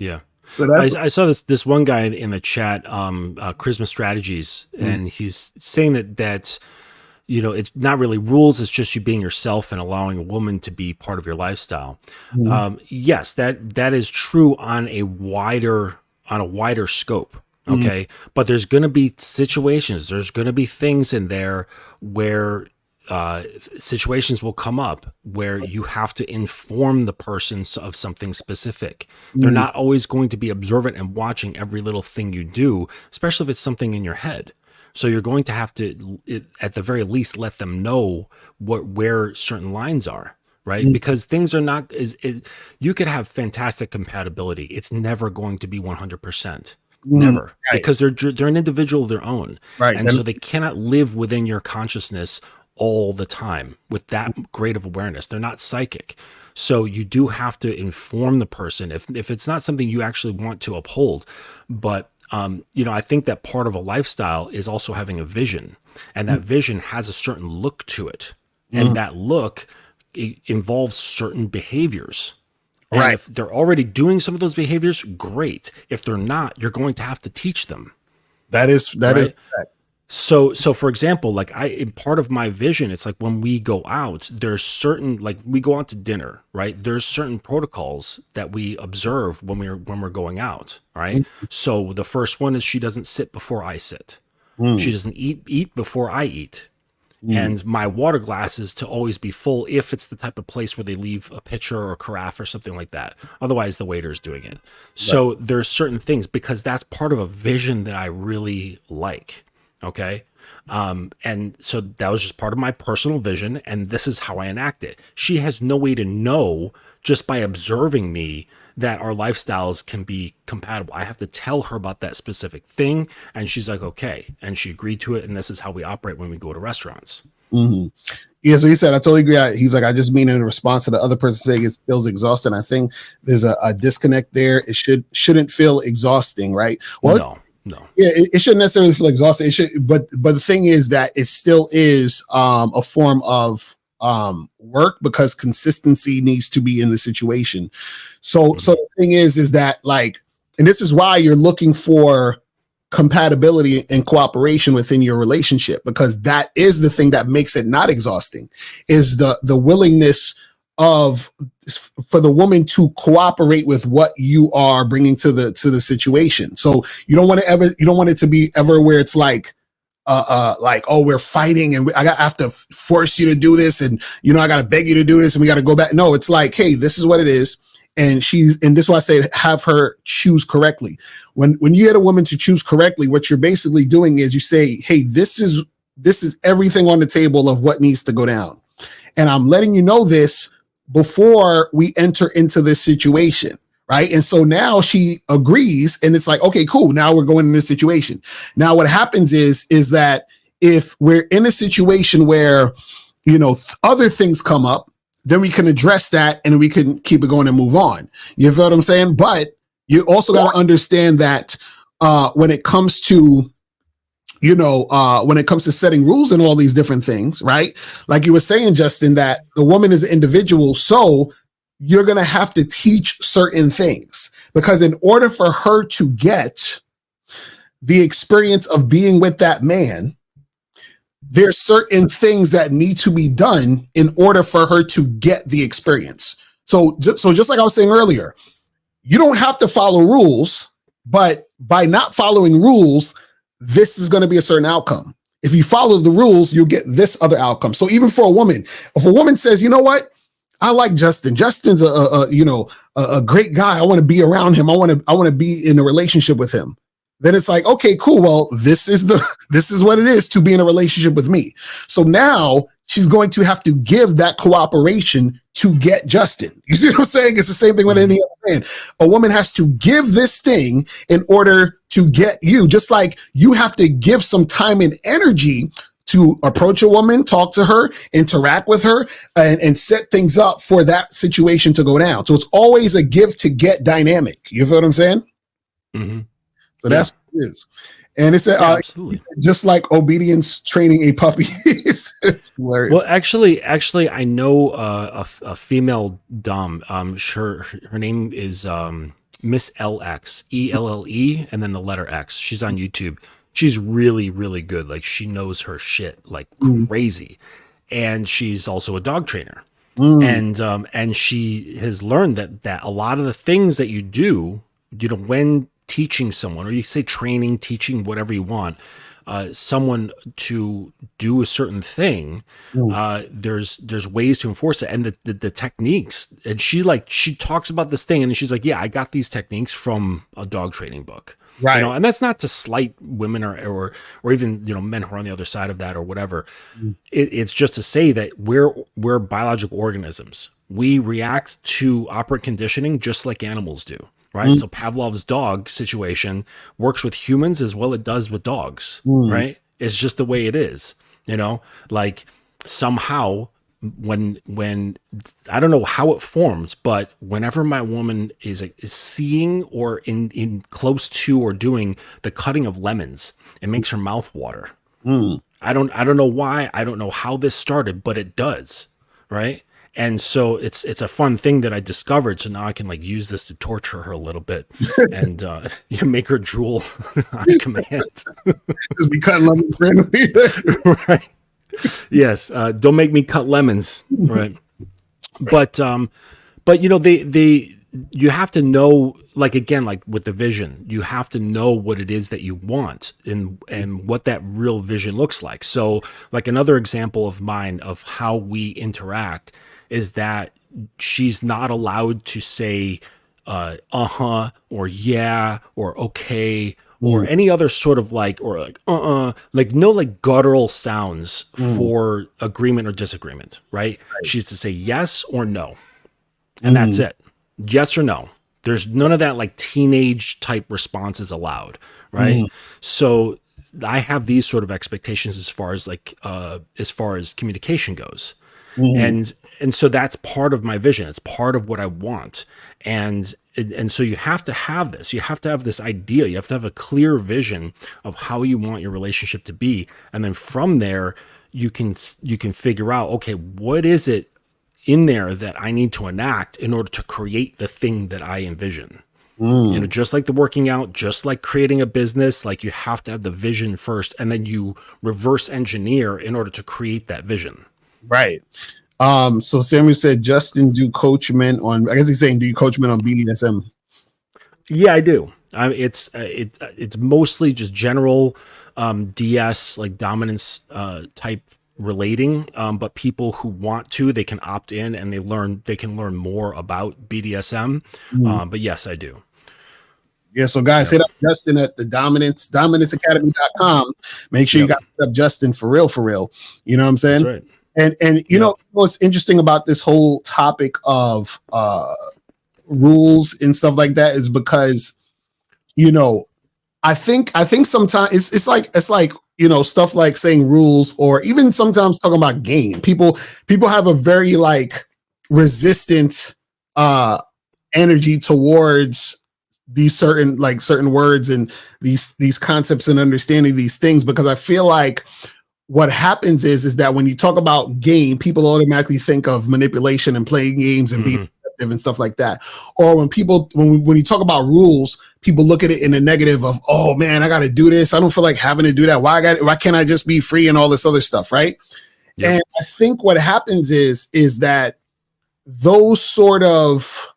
Yeah. So I saw this one guy in the chat, Charisma Strategies, and he's saying that you know, it's not really rules. It's just you being yourself and allowing a woman to be part of your lifestyle. Yes, that is true on a wider scope. Okay. But there's going to be situations, there's going to be things in there where situations will come up where you have to inform the person of something specific. They're not always going to be observant and watching every little thing you do, especially if it's something in your head. So you're going to have to, at the very least, let them know where certain lines are, right? Because things are not, you could have fantastic compatibility. It's never going to be 100%. Never. Right. Because they're an individual of their own. Right. And so they cannot live within your consciousness all the time with that great of awareness. They're not psychic. So you do have to inform the person if it's not something you actually want to uphold. But you know, I think that part of a lifestyle is also having a vision, and that vision has a certain look to it. And that look involves certain behaviors. And if they're already doing some of those behaviors, great. If they're not, you're going to have to teach them. That is correct. So for example, like in part of my vision, it's like when we go out, there's certain, like we go out to dinner, right? There's certain protocols that we observe when we're going out, right? So the first one is she doesn't sit before I sit. She doesn't eat before I eat. And my water glass is to always be full if it's the type of place where they leave a pitcher or a carafe or something like that. Otherwise, the waiter's doing it. So there's certain things, because that's part of a vision that I really like. Okay. And so that was just part of my personal vision, and this is how I enact it. She has no way to know just by observing me that our lifestyles can be compatible. I have to tell her about that specific thing, and she's like, okay, and she agreed to it, and this is how we operate when we go to restaurants. Yeah, so he said, I totally agree. He's like, I just mean in response to the other person saying it feels exhausting. I think there's a disconnect there. It shouldn't feel exhausting, right? Well, no. Yeah, it shouldn't necessarily feel exhausting. It should, but the thing is that it still is a form of work, because consistency needs to be in the situation. So the thing is that, like, and this is why you're looking for compatibility and cooperation within your relationship, because that is the thing that makes it not exhausting, is the willingness for the woman to cooperate with what you are bringing to the situation. So you don't want it to be ever where it's like, oh, we're fighting and I have to force you to do this, and I got to beg you to do this, and we got to go back. No, it's like, hey, this is what it is, and this is why I say have her choose correctly. When you get a woman to choose correctly, what you're basically doing is you say, hey, this is everything on the table of what needs to go down, and I'm letting you know this before we enter into this situation. Right. And so now she agrees, and it's like, okay, cool. Now we're going in this situation. Now what happens is that if we're in a situation where, other things come up, then we can address that and we can keep it going and move on. You feel what I'm saying? But you also got to understand that when it comes to, setting rules and all these different things, right? Like you were saying, Justin, that the woman is an individual. So you're going to have to teach certain things, because in order for her to get the experience of being with that man, there's certain things that need to be done in order for her to get the experience. So just like I was saying earlier, you don't have to follow rules, but by not following rules, this is going to be a certain outcome. If you follow the rules, you'll get this other outcome. So even for a woman, if a woman says, you know what, I like Justin. Justin's a great guy. I want to be around him. I want to be in a relationship with him. Then it's like, okay, cool. Well, this is what it is to be in a relationship with me. So now she's going to have to give that cooperation to get Justin. You see what I'm saying? It's the same thing with any other man. A woman has to give this thing in order to get you, just like you have to give some time and energy to approach a woman, talk to her, interact with her, and set things up for that situation to go down. So it's always a give to get dynamic. You feel what I'm saying? Mm-hmm. So that's what it is. And it's absolutely just like obedience training a puppy. Is hilarious. Well, actually, I know a female dom. Her name is Miss LX, ELLE, and then the letter X. She's on YouTube. She's really, really good. Like, she knows her shit like crazy. And she's also a dog trainer. And she has learned that a lot of the things that you do, when teaching someone, or you say training, teaching, whatever you want, someone to do a certain thing, there's ways to enforce it, and the techniques. And she talks about this thing, and she's like, yeah, I got these techniques from a dog training book. Right. And that's not to slight women or even, men who are on the other side of that or whatever. It's just to say that we're biological organisms. We react to operant conditioning just like animals do. Right. So Pavlov's dog situation works with humans as well as it does with dogs. Right. It's just the way it is, like somehow when I don't know how it forms, but whenever my woman is seeing or in close to or doing the cutting of lemons, it makes her mouth water. I don't know why. I don't know how this started, but it does. Right. And so it's a fun thing that I discovered. So now I can use this to torture her a little bit and make her drool on command. Just be cutting lemons randomly. Right. Yes. Don't make me cut lemons. Right. But you have to know, like, again, like with the vision, you have to know what it is that you want and what that real vision looks like. So like another example of mine of how we interact is that she's not allowed to say uh-huh or yeah or okay or Mm. any other sort of like, or like like no like guttural sounds for agreement or disagreement, right? She's to say yes or no, and that's Mm. it. Yes or no. There's none of that like teenage type responses allowed, right? Mm. So I have these sort of expectations as far as communication goes. Mm. And so that's part of my vision. It's part of what I want. And so you have to have this. You have to have this idea. You have to have a clear vision of how you want your relationship to be. And then from there, you can figure out, okay, what is it in there that I need to enact in order to create the thing that I envision. You know, just like the working out, just like creating a business, like you have to have the vision first, and then you reverse engineer in order to create that vision. Right. So Samuel said, Justin, do coach men on, I guess he's saying, do you coach men on BDSM? Yeah, I do. It's mostly just general DS, like dominance type relating, but people who want to, they can opt in and they can learn more about BDSM. But yes, I do. Yeah, so guys, hit up Justin at the dominanceacademy.com. Make sure you got up Justin for real. You know what I'm saying? That's right. And you know what's interesting about this whole topic of rules and stuff like that is because, you know, I think sometimes it's like you know, stuff like saying rules, or even sometimes talking about game. People have a very like resistant energy towards these certain words and these concepts and understanding these things, because I feel like what happens is that when you talk about game, people automatically think of manipulation and playing games and being effective and stuff like that. Or when you talk about rules, people look at it in a negative of, oh man, I got to do this. I don't feel like having to do that. Why can't I just be free and all this other stuff, right? Yep. And I think what happens is that those sort of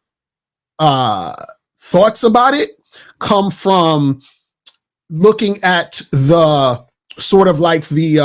thoughts about it come from looking at the sort of like the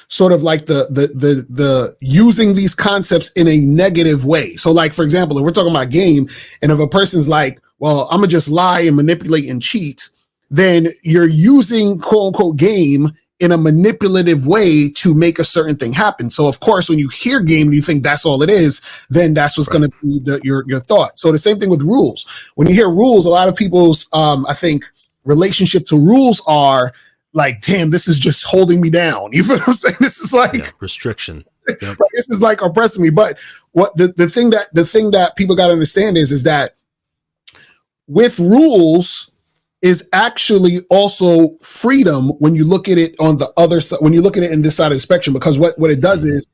sort of like the using these concepts in a negative way. So like, for example, if we're talking about game, and if a person's like, well, I'm gonna just lie and manipulate and cheat, then you're using quote unquote game in a manipulative way to make a certain thing happen. So of course, when you hear game and you think that's all it is, then that's what's going to be your thought. So the same thing with rules. When you hear rules, a lot of people's I think relationship to rules are like, damn, this is just holding me down. You feel what I'm saying? This is like restriction. Yep. This is like oppressing me. But what the thing that people got to understand is that with rules is actually also freedom when you look at it on the other side, when you look at it in this side of the spectrum, because what it does is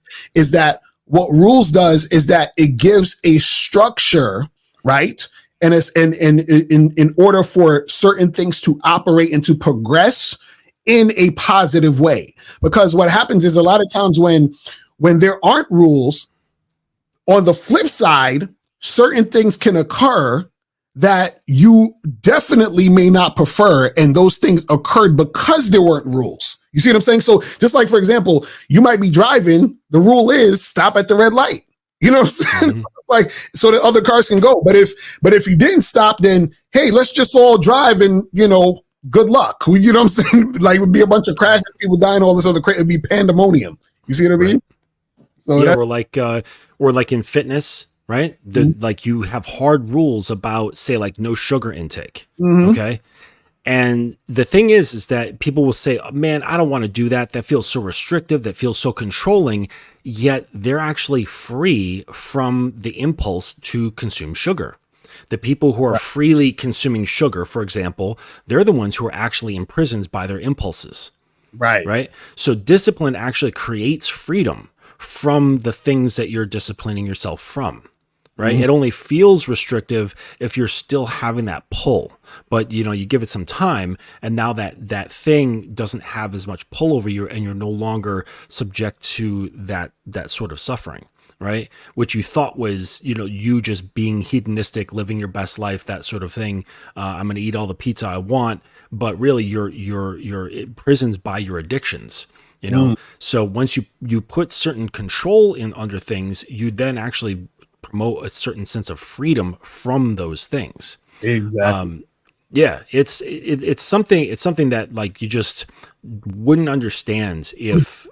that what rules does is that it gives a structure, right? And it's in order for certain things to operate and to progress in a positive way. Because what happens is a lot of times when there aren't rules, on the flip side, certain things can occur that you definitely may not prefer, and those things occurred because there weren't rules. You see what I'm saying? So just like, for example, you might be driving, the rule is stop at the red light. You know what I'm saying? So that other cars can go. But if you didn't stop, then hey, let's just all drive and, you know, good luck. You know what I'm saying? Like, it would be a bunch of crashes, people dying, all this other crazy. It'd be pandemonium. You see what I mean? So yeah, or like in fitness, right? Like you have hard rules about, say, like no sugar intake. Okay. And the thing is that people will say, oh, man, I don't want to do that. That feels so restrictive. That feels so controlling. Yet they're actually free from the impulse to consume sugar. The people who are freely consuming sugar, for example, they're the ones who are actually imprisoned by their impulses. Right. So discipline actually creates freedom from the things that you're disciplining yourself from. Right. It only feels restrictive if you're still having that pull, but you know, you give it some time, and now that thing doesn't have as much pull over you, and you're no longer subject to that sort of suffering. right? Which you thought was, you just being hedonistic, living your best life, that sort of thing. I'm going to eat all the pizza I want, but really you're imprisoned by your addictions. Mm, So once you put certain control in under things, you then actually promote a certain sense of freedom from those things. exactly. Yeah, it's something that like you just wouldn't understand if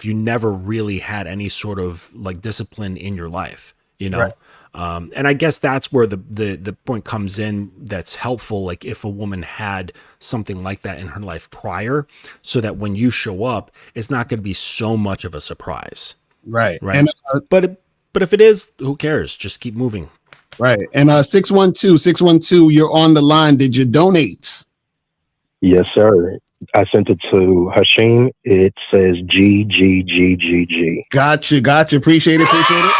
you never really had any sort of like discipline in your life, Right. and I guess that's where the point comes in that's helpful, like if a woman had something like that in her life prior, so that when you show up, it's not going to be so much of a surprise, Right. right? And But if it is, who cares? Just keep moving. right. And 612, you're on the line. Did you donate? Yes, sir. I sent it to Hashim. It says GGGGG. Gotcha. Appreciate it. Thank you.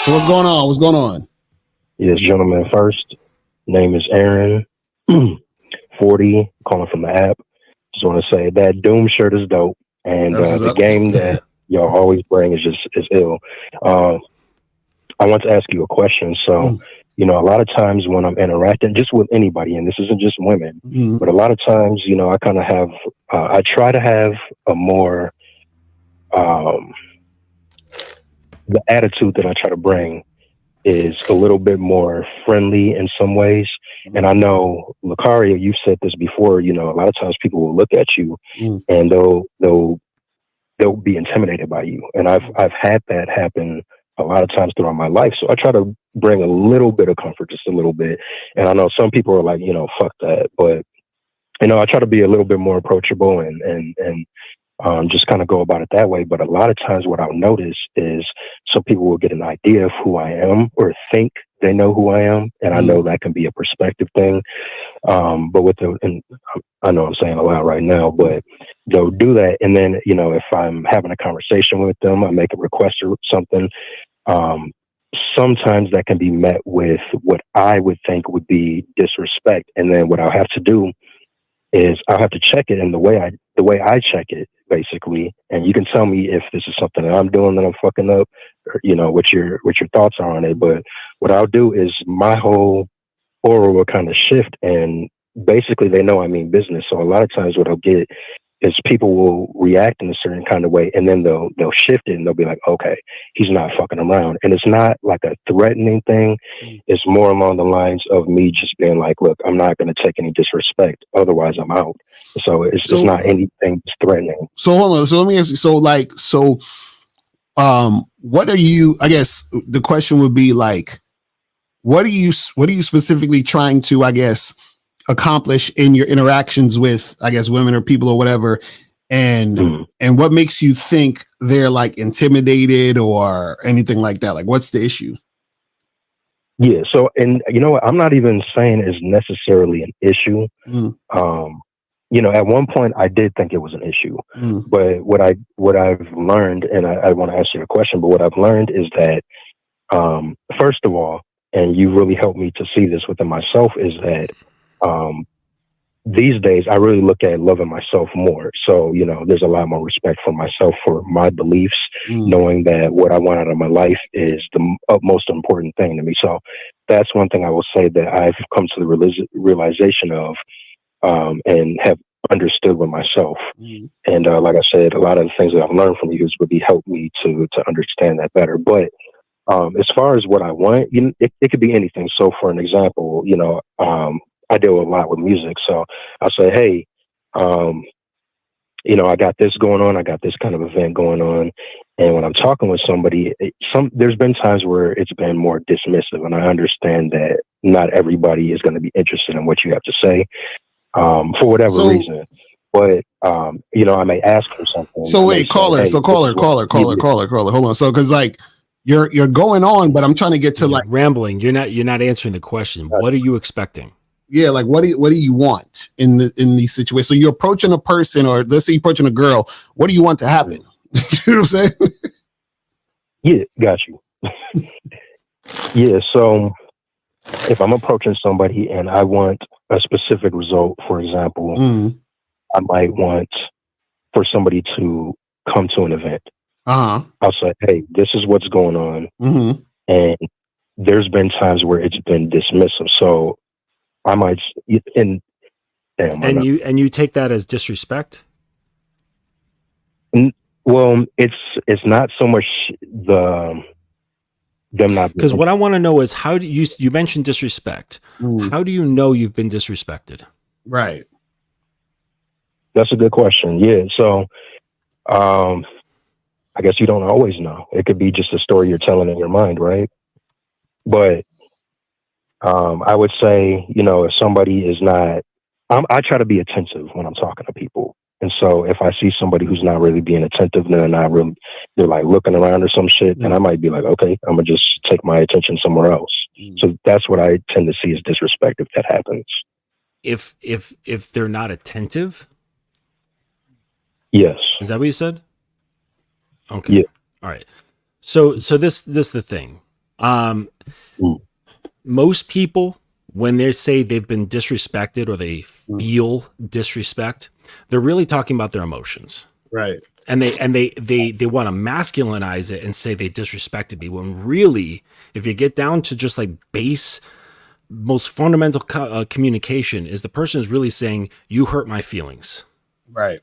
So what's going on? Yes, gentlemen. First, name is Aaron. 40, calling from the app. Just want to say that Doom shirt is dope, and That's what's the up. game that y'all always bring is ill. I want to ask you a question. So, a lot of times when I'm interacting just with anybody, and this isn't just women, but a lot of times, I kind of have, I try to have a more, the attitude that I try to bring is a little bit more friendly in some ways. And I know, Lucaria, you've said this before, a lot of times people will look at you and they'll be intimidated by you. And I've had that happen a lot of times throughout my life. So I try to bring a little bit of comfort, just a little bit. And I know some people are like, fuck that. But, I try to be a little bit more approachable and just kind of go about it that way. But a lot of times what I'll notice is some people will get an idea of who I am or think they know who I am. And I know that can be a perspective thing. But and I know I'm saying a lot right now, but they'll do that. And then, if I'm having a conversation with them, I make a request or something. Sometimes that can be met with what I would think would be disrespect. And then what I'll have to do is I'll have to check it in the way I check it, basically. And you can tell me if this is something that I'm doing that I'm fucking up, or, what your thoughts are on it. But what I'll do is my whole aura will kind of shift, and basically they know I mean business. So a lot of times what I'll get is people will react in a certain kind of way, and then they'll shift it and they'll be like, okay, he's not fucking around. And it's not like a threatening thing. It's more along the lines of me just being like, look, I'm not going to take any disrespect, otherwise I'm out. So it's not anything threatening. So hold on. So let me ask you. What are you? I guess the question would be like, what are you specifically trying to, I guess, accomplish in your interactions with, I guess, women or people or whatever, and what makes you think they're like intimidated or anything like that? Like, what's the issue? Yeah. So, and you know what? I'm not even saying it's necessarily an issue. At one point I did think it was an issue, but what I've learned, and I want to ask you a question, but what I've learned is that, first of all, and you really helped me to see this within myself, is that, these days I really look at loving myself more. So, there's a lot more respect for myself, for my beliefs, knowing that what I want out of my life is the utmost important thing to me. So that's one thing I will say that I've come to the realization of, and have understood with myself. And like I said, a lot of the things that I've learned from you has really helped me to understand that better. But as far as what I want, it could be anything. So for an example, I deal a lot with music. So I'll say, hey, I got this going on. I got this kind of event going on. And when I'm talking with somebody, there's been times where it's been more dismissive. And I understand that not everybody is going to be interested in what you have to say, for whatever reason. But, I may ask for something. So wait, caller. Hold on. So, cause like you're going on, but I'm trying to get to like rambling. You're not answering the question. What are you expecting? Yeah, like what do you want in these situations? So you're approaching a person, or let's say you're approaching a girl. What do you want to happen? You know what I'm saying? Yeah, got you. Yeah, so if I'm approaching somebody and I want a specific result, for example, I might want for somebody to come to an event. Uh-huh. I'll say, hey, this is what's going on. Mm-hmm. And there's been times where it's been dismissive. So I might, and damn, And you take that as disrespect? well, it's not so much them not. Because what I want to know is, how do you mentioned disrespect? How do you know you've been disrespected? Right. That's a good question. Yeah. So, I guess you don't always know. It could be just a story you're telling in your mind, right? But I would say, if somebody is not, I try to be attentive when I'm talking to people. And so if I see somebody who's not really being attentive, then they're like looking around or some shit, and I might be like, okay, I'm gonna just take my attention somewhere else. So that's what I tend to see as disrespect if that happens. If they're not attentive? Yes. Is that what you said? Okay. Yeah. All right. So this is the thing. Most people, when they say they've been disrespected or they feel disrespect, they're really talking about their emotions. Right. And they want to masculinize it and say they disrespected me, when really, if you get down to just like base, most fundamental communication, is the person is really saying, you hurt my feelings. Right.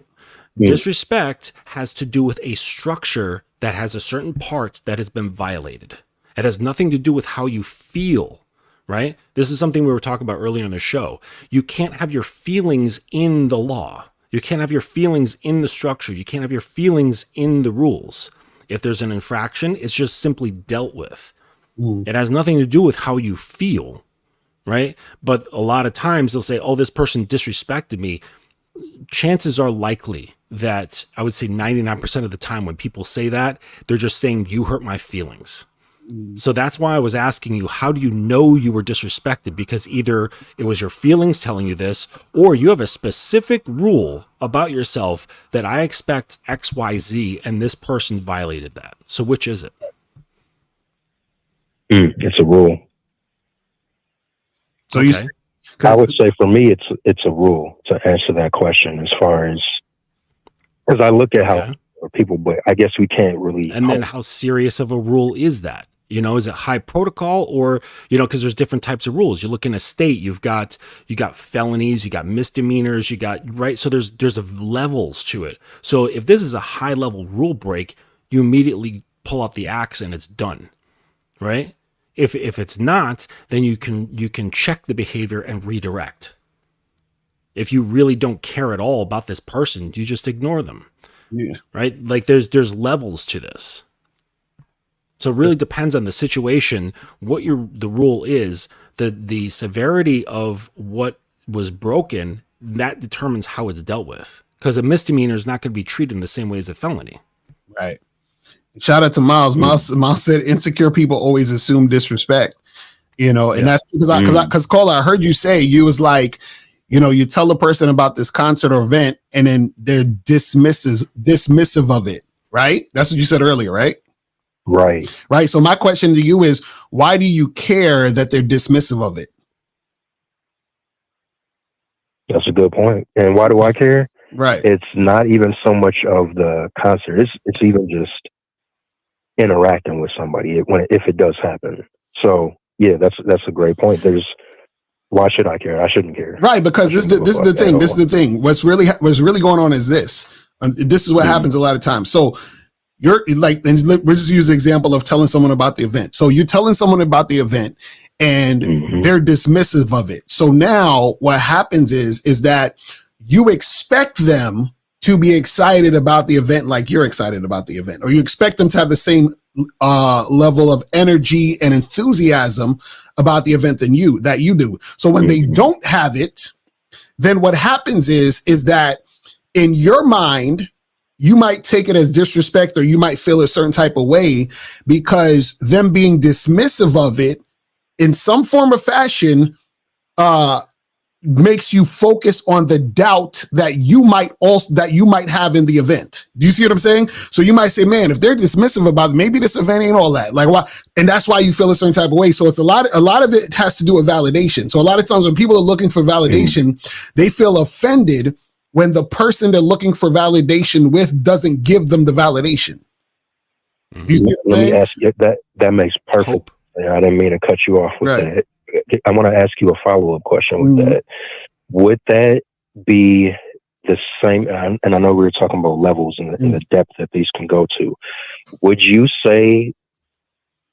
Disrespect has to do with a structure that has a certain part that has been violated. It has nothing to do with how you feel, right? This is something we were talking about earlier in the show. You can't have your feelings in the law. You can't have your feelings in the structure. You can't have your feelings in the rules. If there's an infraction, it's just simply dealt with. It has nothing to do with how you feel, right? But a lot of times they'll say, oh, this person disrespected me. Chances are likely that, I would say 99% of the time when people say that, they're just saying, you hurt my feelings. So that's why I was asking you, how do you know you were disrespected? Because either it was your feelings telling you this, or you have a specific rule about yourself that I expect X, Y, Z, and this person violated that. So which is it? It's a rule. So okay. I would say for me, it's a rule to answer that question, as far as I look at how people, but I guess we can't really. And then how serious of a rule is that? Is it high protocol, or, because there's different types of rules. You look in a state, you got felonies, you got misdemeanors, you got, right? So there's levels to it. So if this is a high level rule break, you immediately pull out the axe and it's done, right? If it's not, then you can check the behavior and redirect. If you really don't care at all about this person, you just ignore them. Yeah. Right? Like there's levels to this. So it really depends on the situation, what the rule is, the severity of what was broken, that determines how it's dealt with. Because a misdemeanor is not going to be treated in the same way as a felony. Right. Shout out to Miles. Miles said insecure people always assume disrespect, and that's because Carla, I heard you say, you was like, you tell a person about this concert or event and then they're dismissive of it. Right. That's what you said earlier. Right. Right. So my question to you is, why do you care that they're dismissive of it? That's a good point. And why do I care? Right. It's not even so much of the concert. It's even just interacting with somebody if it does happen. So yeah, that's a great point. Why should I care? I shouldn't care. Right. Because this is the thing. What's really going on is this. This is what happens a lot of times. So you're like, and we'll just use the example of telling someone about the event. So you're telling someone about the event and they're dismissive of it. So now what happens is that you expect them to be excited about the event like you're excited about the event, or you expect them to have the same level of energy and enthusiasm about the event that you do. So when they don't have it, then what happens is that in your mind, you might take it as disrespect, or you might feel a certain type of way because them being dismissive of it in some form or fashion makes you focus on the doubt that you might have in the event. Do you see what I'm saying? So you might say, man, if they're dismissive about it, maybe this event ain't all that. Like, why? And that's why you feel a certain type of way. So it's a lot of it has to do with validation. So a lot of times when people are looking for validation, they feel offended when the person they're looking for validation with doesn't give them the validation. Do you see what I'm Let me saying? ask you that makes perfect. Hope. I didn't mean to cut you off with Right. that. I want to ask you a follow-up question with Mhm. that. Would that be the same? And I know we were talking about levels and the depth that these can go to. Would you say,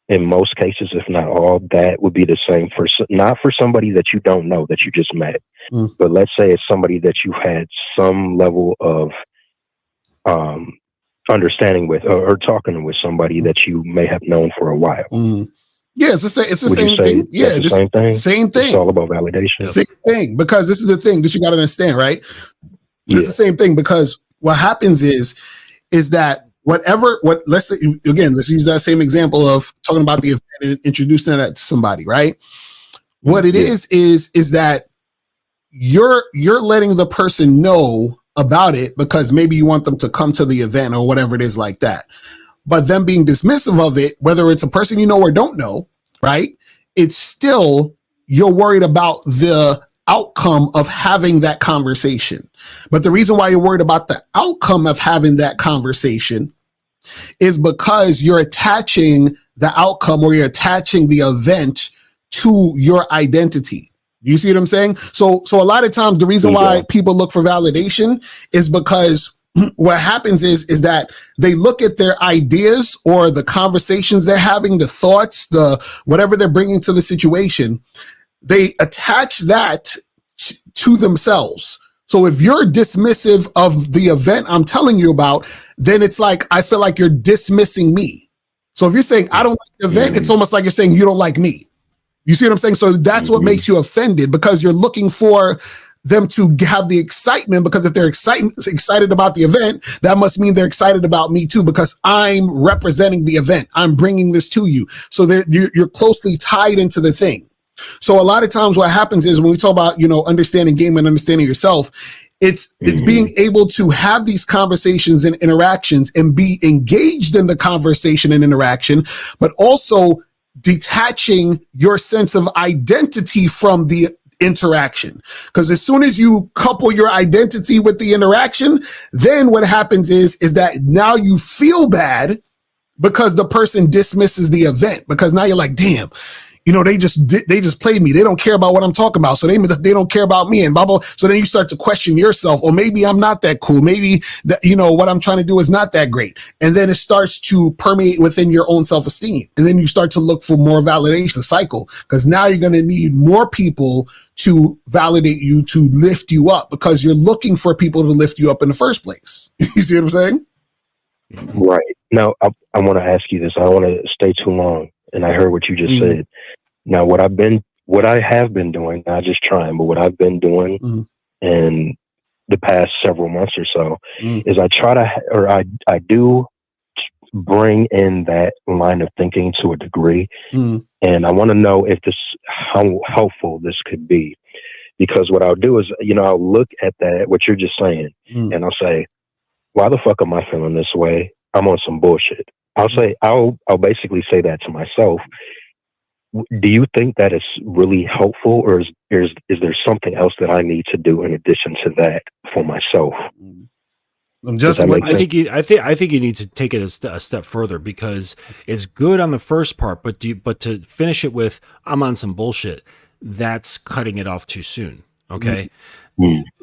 in most cases, if not all, that would be the same for not for somebody that you don't know that you just met, Mm. but let's say it's somebody that you had some level of um, understanding with, or talking with somebody that you may have known for a while. Yeah, it's the Would you same say thing. Yeah, that's the just same thing? same It's thing. all about validation. Yep. Same thing. Because this is the thing that you got to understand, right? It's Yeah. the same thing because what happens is that let's say, again, let's use that same example of talking about the event and introducing that to somebody, right? What it Yeah. is that you're letting the person know about it because maybe you want them to come to the event or whatever it is like that. But them being dismissive of it, whether it's a person you know or don't know, right? It's still, you're worried about the outcome of having that conversation. But the reason why you're worried about the outcome of having that conversation is because you're attaching the outcome or you're attaching the event to your identity. You see what I'm saying? So a lot of times the reason why people look for validation is because what happens is that they look at their ideas or the conversations they're having, the thoughts, the whatever they're bringing to the situation, they attach that to themselves. So if you're dismissive of the event I'm telling you about, then it's like, I feel like you're dismissing me. So if you're saying, I don't like the event, it's almost like you're saying you don't like me. You see what I'm saying? So that's what makes you offended, because you're looking for them to have the excitement, because if they're excited about the event, that must mean they're excited about me too, because I'm representing the event. I'm bringing this to you. So you're closely tied into the thing. So a lot of times what happens is when we talk about, understanding game and understanding yourself, it's being able to have these conversations and interactions and be engaged in the conversation and interaction, but also detaching your sense of identity from the interaction. Because as soon as you couple your identity with the interaction, then what happens is that now you feel bad because the person dismisses the event, because now you're like, damn, they just played me. They don't care about what I'm talking about. So they don't care about me and blah, blah. So then you start to question yourself. Or maybe I'm not that cool. Maybe that, what I'm trying to do is not that great. And then it starts to permeate within your own self-esteem. And then you start to look for more validation cycle, because now you're going to need more people to validate you, to lift you up, because you're looking for people to lift you up in the first place. You see what I'm saying? Right. Now, I want to ask you this. I don't want to stay too long. And I heard what you just said. Now, what I have been doing, not just trying, but what I've been doing in the past several months or so is I do bring in that line of thinking to a degree. And I want to know how helpful this could be, because what I'll do is, I'll look at what you're just saying, and I'll say, why the fuck am I feeling this way? I'm on some bullshit. I'll basically say that to myself. Do you think that is really helpful, or is there something else that I need to do in addition to that for myself? I think you need to take it a step further, because it's good on the first part, but to finish it with I'm on some bullshit, that's cutting it off too soon. Okay.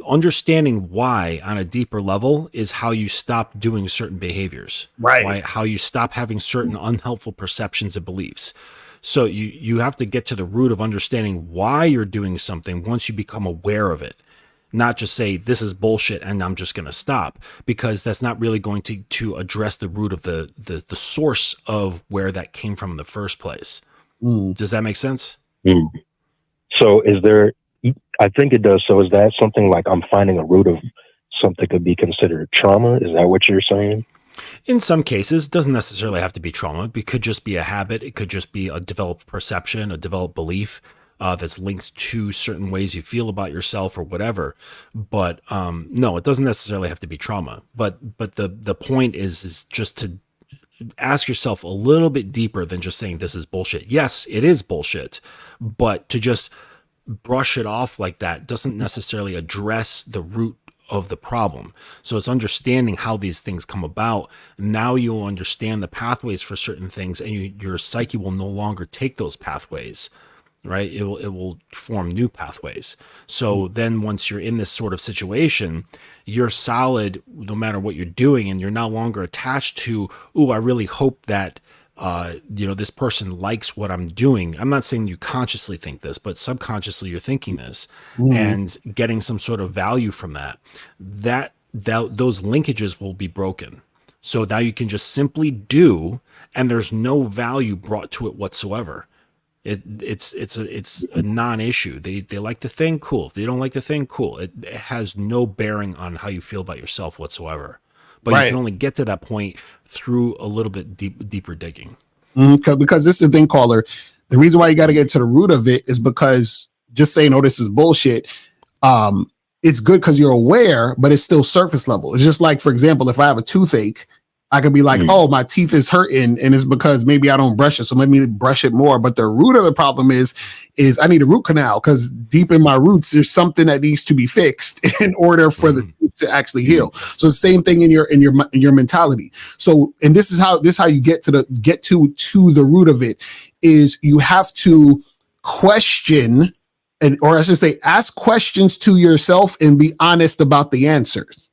Understanding why on a deeper level is how you stop doing certain behaviors, right? How you stop having certain unhelpful perceptions and beliefs. So you have to get to the root of understanding why you're doing something once you become aware of it. Not just say, this is bullshit and I'm just going to stop, because that's not really going to address the root of the source of where that came from in the first place. Does that make sense? So I think it does. So is that something like I'm finding a root of something could be considered trauma? Is that what you're saying? In some cases, it doesn't necessarily have to be trauma. It could just be a habit. It could just be a developed perception, a developed belief that's linked to certain ways you feel about yourself or whatever. But no, it doesn't necessarily have to be trauma. But the point is just to ask yourself a little bit deeper than just saying this is bullshit. Yes, it is bullshit, but to just brush it off like that doesn't necessarily address the root of the problem. So it's understanding how these things come about. Now you'll understand the pathways for certain things, and your psyche will no longer take those pathways, right? It will form new pathways. So then once you're in this sort of situation, you're solid no matter what you're doing, and you're no longer attached to, ooh, I really hope that this person likes what I'm doing. I'm not saying you consciously think this, but subconsciously you're thinking this and getting some sort of value from that. Those linkages will be broken. So now you can just simply do, and there's no value brought to it whatsoever. It's a non-issue. They like the thing, cool. If they don't like the thing, cool. It has no bearing on how you feel about yourself whatsoever. But you can only get to that point through a little bit deeper digging. Because this is the thing, caller. The reason why you got to get to the root of it is because just saying, "Oh, this is bullshit," it's good because you're aware, but it's still surface level. It's just like, for example, if I have a toothache, I could be like, "Oh, my teeth is hurting, and it's because maybe I don't brush it, so let me brush it more." But the root of the problem is I need a root canal, because deep in my roots, there's something that needs to be fixed in order for the tooth to actually heal. So the same thing in your mentality. So, and this is how you get to the root of it, is you have to question, or I should say, ask questions to yourself and be honest about the answers.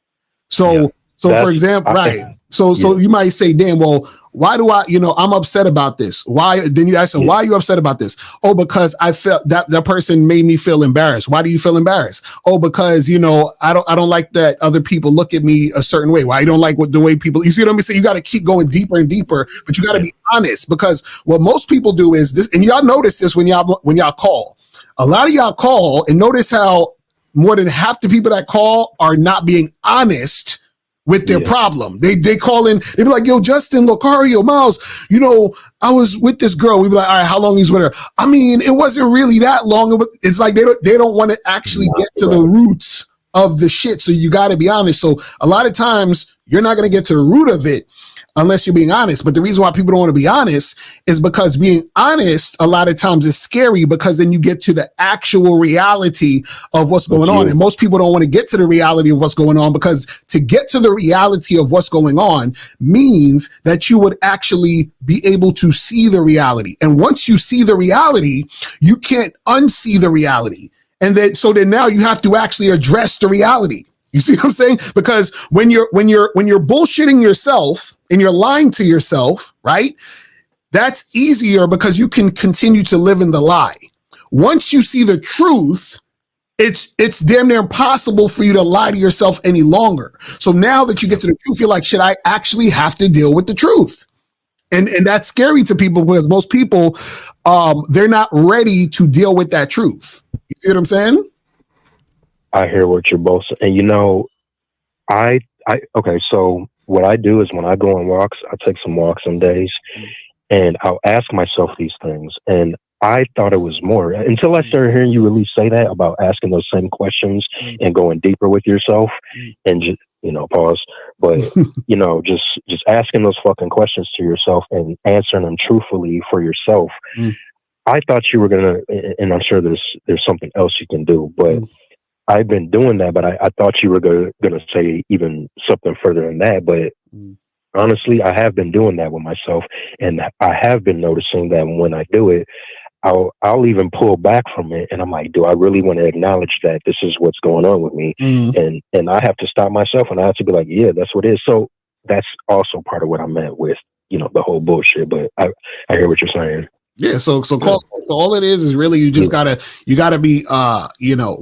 So for example, right. So you might say, damn, well, why do I'm upset about this? Why? Then you ask them, why are you upset about this? Oh, because I felt that person made me feel embarrassed. Why do you feel embarrassed? Oh, because, I don't like that other people look at me a certain way. Why you don't like the way people, you see what I'm saying? You got to keep going deeper and deeper, but you got to be honest, because what most people do is this, and y'all notice this when y'all call. A lot of y'all call, and notice how more than half the people that call are not being honest with their problem. They call in, they be like, "Yo, Justin, Locario, Miles, I was with this girl." We be like, "All right, how long he's with her?" I mean, it wasn't really that long. It's like they don't want to actually get to the roots of the shit. So you got to be honest. So a lot of times you're not going to get to the root of it unless you're being honest. But the reason why people don't want to be honest is because being honest a lot of times is scary, because then you get to the actual reality of what's going on. And most people don't want to get to the reality of what's going on, because to get to the reality of what's going on means that you would actually be able to see the reality. And once you see the reality, you can't unsee the reality. And then now you have to actually address the reality. You see what I'm saying? Because when you're bullshitting yourself and you're lying to yourself, right? That's easier because you can continue to live in the lie. Once you see the truth, it's damn near impossible for you to lie to yourself any longer. So now that you get to the truth, you're like, should I actually have to deal with the truth? And that's scary to people, because most people, they're not ready to deal with that truth. You see what I'm saying? I hear what you're both saying. And okay, so what I do is when I go on walks, I take some walks some days, and I'll ask myself these things. And I thought it was more until I started hearing you really say that about asking those same questions and going deeper with yourself, and just, pause. But, just asking those fucking questions to yourself and answering them truthfully for yourself. I thought you were going to, and I'm sure there's something else you can do, but I've been doing that, but I thought you were going to say even something further than that. But honestly, I have been doing that with myself, and I have been noticing that when I do it, I'll even pull back from it, and I'm like, do I really want to acknowledge that this is what's going on with me? And I have to stop myself, and I have to be like, yeah, that's what it is. So that's also part of what I meant with the whole bullshit. But I hear what you're saying. Yeah, so all it is really you just gotta be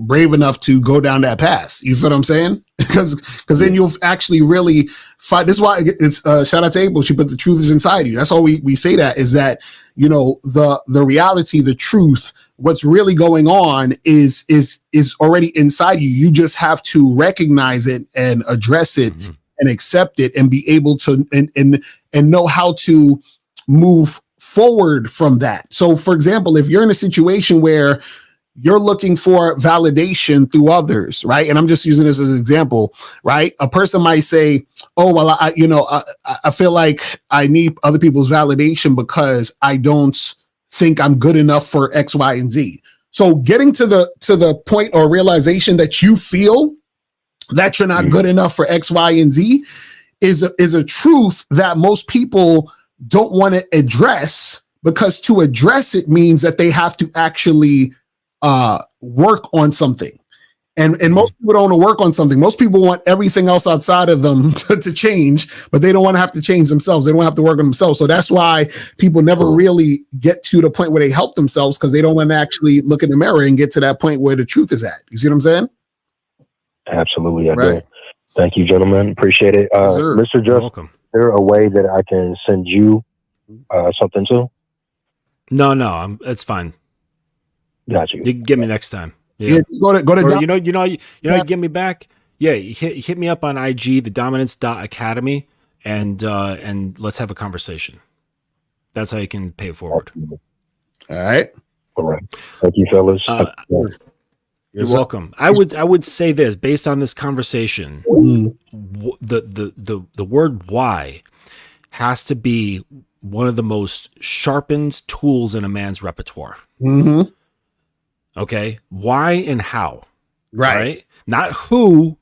brave enough to go down that path. You feel what I'm saying? Because then you'll actually really fight. This is why it's shout out to April. She put the truth is inside you. That's all we say, that is that the reality, the truth, what's really going on is already inside you. You just have to recognize it and address it and accept it and be able to and know how to move forward from that. So for example, if you're in a situation where you're looking for validation through others, right? And I'm just using this as an example, right? A person might say, "Oh, well, I feel like I need other people's validation because I don't think I'm good enough for X, Y, and Z." So getting to the point or realization that you feel that you're not good enough for X, Y, and Z is a truth that most people don't want to address, because to address it means that they have to actually work on something. And most people don't want to work on something. Most people want everything else outside of them to change, but they don't want to have to change themselves. They don't have to work on themselves. So that's why people never really get to the point where they help themselves, because they don't want to actually look in the mirror and get to that point where the truth is at. You see what I'm saying? Absolutely, I do. Thank you, gentlemen. Appreciate it. Mr. Just, welcome. Is there a way that I can send you something too? No, it's fine. Got you. You can get me next time. Yeah, just go to or, you get me back. Yeah, hit me up on IG, the dominance.academy, and let's have a conversation. That's how you can pay it forward. All right. Thank you, fellas. You're welcome. I would say this based on this conversation. The word why has to be one of the most sharpened tools in a man's repertoire. Mm-hmm. Okay, why and how, right? Not who,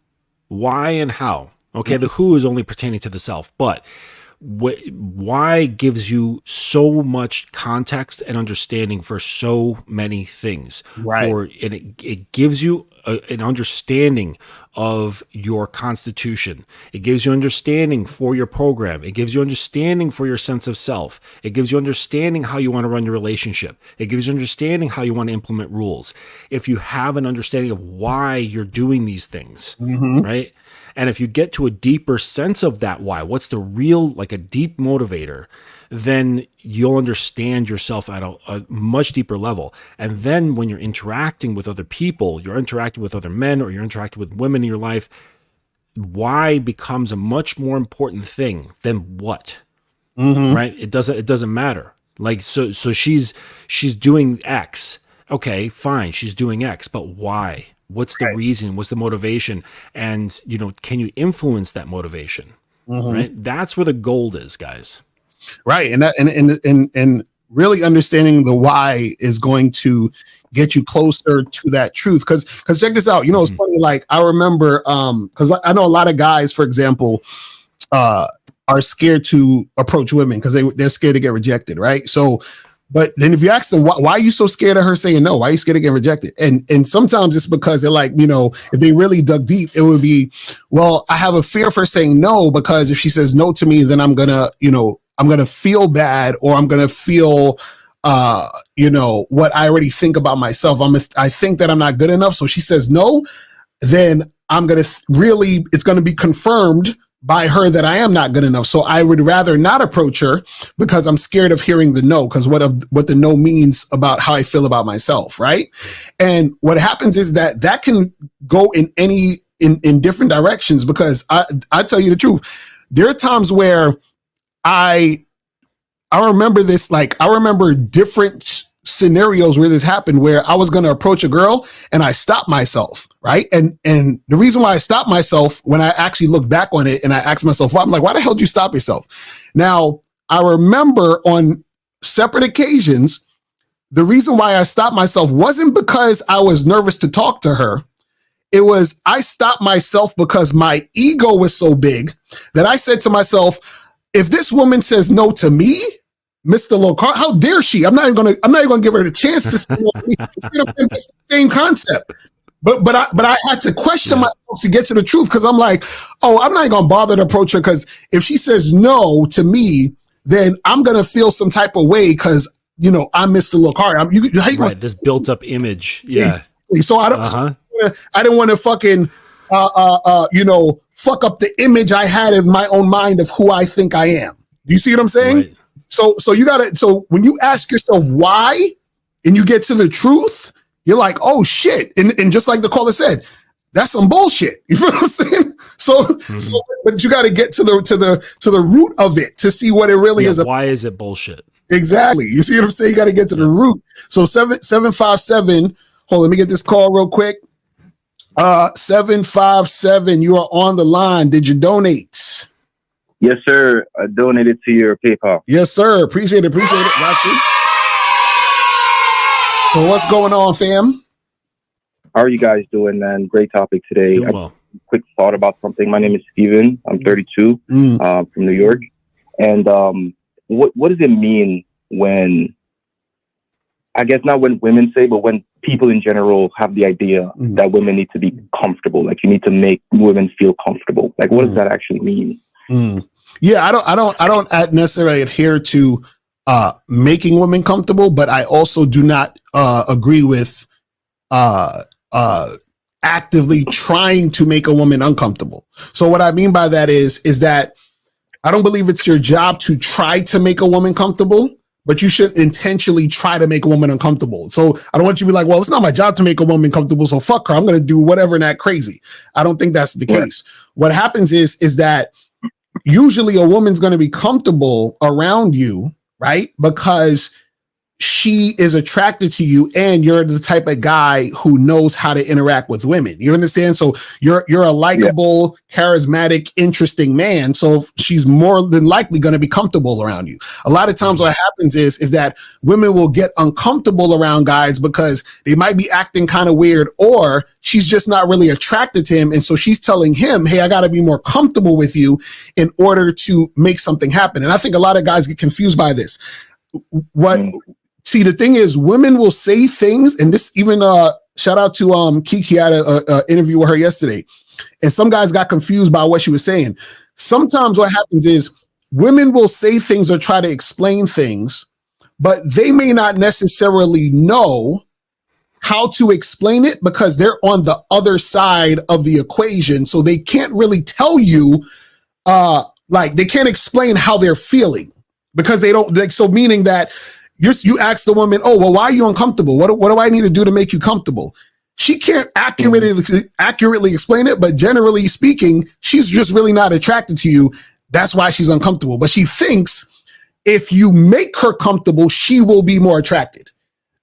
why and how. Okay, the who is only pertaining to the self, but why gives you so much context and understanding for so many things. Right. And it gives you an understanding of your constitution. It gives you understanding for your program. It gives you understanding for your sense of self. It gives you understanding how you want to run your relationship. It gives you understanding how you want to implement rules. If you have an understanding of why you're doing these things, right? And if you get to a deeper sense of that why, what's the real, like a deep motivator, then you'll understand yourself at a much deeper level. And then when you're interacting with other people, you're interacting with other men, or you're interacting with women in your life, why becomes a much more important thing than what, right? It doesn't matter. Like, so she's doing X. Okay, fine. She's doing X, but why? What's the reason? What's the motivation? And, can you influence that motivation? Right? That's where the gold is, guys. Right. And really understanding the why is going to get you closer to that truth. Cause check this out. It's funny. Like, I remember, cause I know a lot of guys, for example, are scared to approach women because they're scared to get rejected. Right. So, but then if you ask them, why are you so scared of her saying no? Why are you scared of getting rejected? And sometimes it's because they're like, if they really dug deep, it would be, well, I have a fear for saying no, because if she says no to me, then I'm going to feel bad, or I'm going to feel, what I already think about myself. I think that I'm not good enough. So she says no, then I'm going to it's going to be confirmed by her that I am not good enough. So I would rather not approach her because I'm scared of hearing the no, because what the no means about how I feel about myself. Right. And what happens is that can go in different directions, because I tell you the truth. There are times where I remember this, like, I remember different scenarios where this happened, where I was going to approach a girl and I stopped myself. Right. And the reason why I stopped myself, when I actually look back on it and I asked myself, I'm like, why the hell did you stop yourself? Now, I remember on separate occasions, the reason why I stopped myself wasn't because I was nervous to talk to her. It was, I stopped myself because my ego was so big that I said to myself, if this woman says no to me, Mr. Locar, how dare she? I'm not even gonna give her the chance to say no to me. It's the same concept. But I had to question myself to get to the truth, because I'm like, oh, I'm not gonna bother to approach her, because if she says no to me, then I'm gonna feel some type of way, because I'm Mr. Locar. Right, this built up image. Yeah. So I didn't want to fucking fuck up the image I had in my own mind of who I think I am. Do you see what I'm saying? Right. So when you ask yourself why and you get to the truth, you're like, oh shit. And just like the caller said, that's some bullshit. You feel what I'm saying? So but you got to get to the root of it to see what it really is. Why is it bullshit? Exactly. You see what I'm saying? You got to get to the root. So 757. Hold on, let me get this call real quick. 757, you are on the line. Did you donate? Yes, sir. I donated to your PayPal. Yes, sir. Appreciate it. Got you. So what's going on, fam? How are you guys doing, man? Great topic today. Doing well. quick thought about something. My name is Steven. I'm 32, from New York. And what does it mean when, I guess not when women say, but when people in general have the idea that women need to be comfortable, like you need to make women feel comfortable. Like, what does that actually mean? Yeah, I don't necessarily adhere to making women comfortable, but I also do not agree with actively trying to make a woman uncomfortable. So what I mean by that is that I don't believe it's your job to try to make a woman comfortable, but you shouldn't intentionally try to make a woman uncomfortable. So I don't want you to be like, well, it's not my job to make a woman comfortable, so fuck her. I'm going to do whatever and act crazy. I don't think that's the case. What happens is that usually a woman's going to be comfortable around you, right? Because she is attracted to you and you're the type of guy who knows how to interact with women. You understand? So you're a likable, charismatic, interesting man. So she's more than likely going to be comfortable around you. A lot of times what happens is that women will get uncomfortable around guys because they might be acting kind of weird, or she's just not really attracted to him. And so she's telling him, hey, I got to be more comfortable with you in order to make something happen. And I think a lot of guys get confused by this. See, the thing is, women will say things, and this even shout out to Kiki. I had an interview with her yesterday, and some guys got confused by what she was saying. Sometimes what happens is women will say things or try to explain things, but they may not necessarily know how to explain it because they're on the other side of the equation, so they can't really tell you, like they can't explain how they're feeling because they don't. Like, so meaning that. You ask the woman, oh, well, why are you uncomfortable? What do I need to do to make you comfortable? She can't accurately explain it, but generally speaking, she's just really not attracted to you. That's why she's uncomfortable. But she thinks if you make her comfortable, she will be more attracted.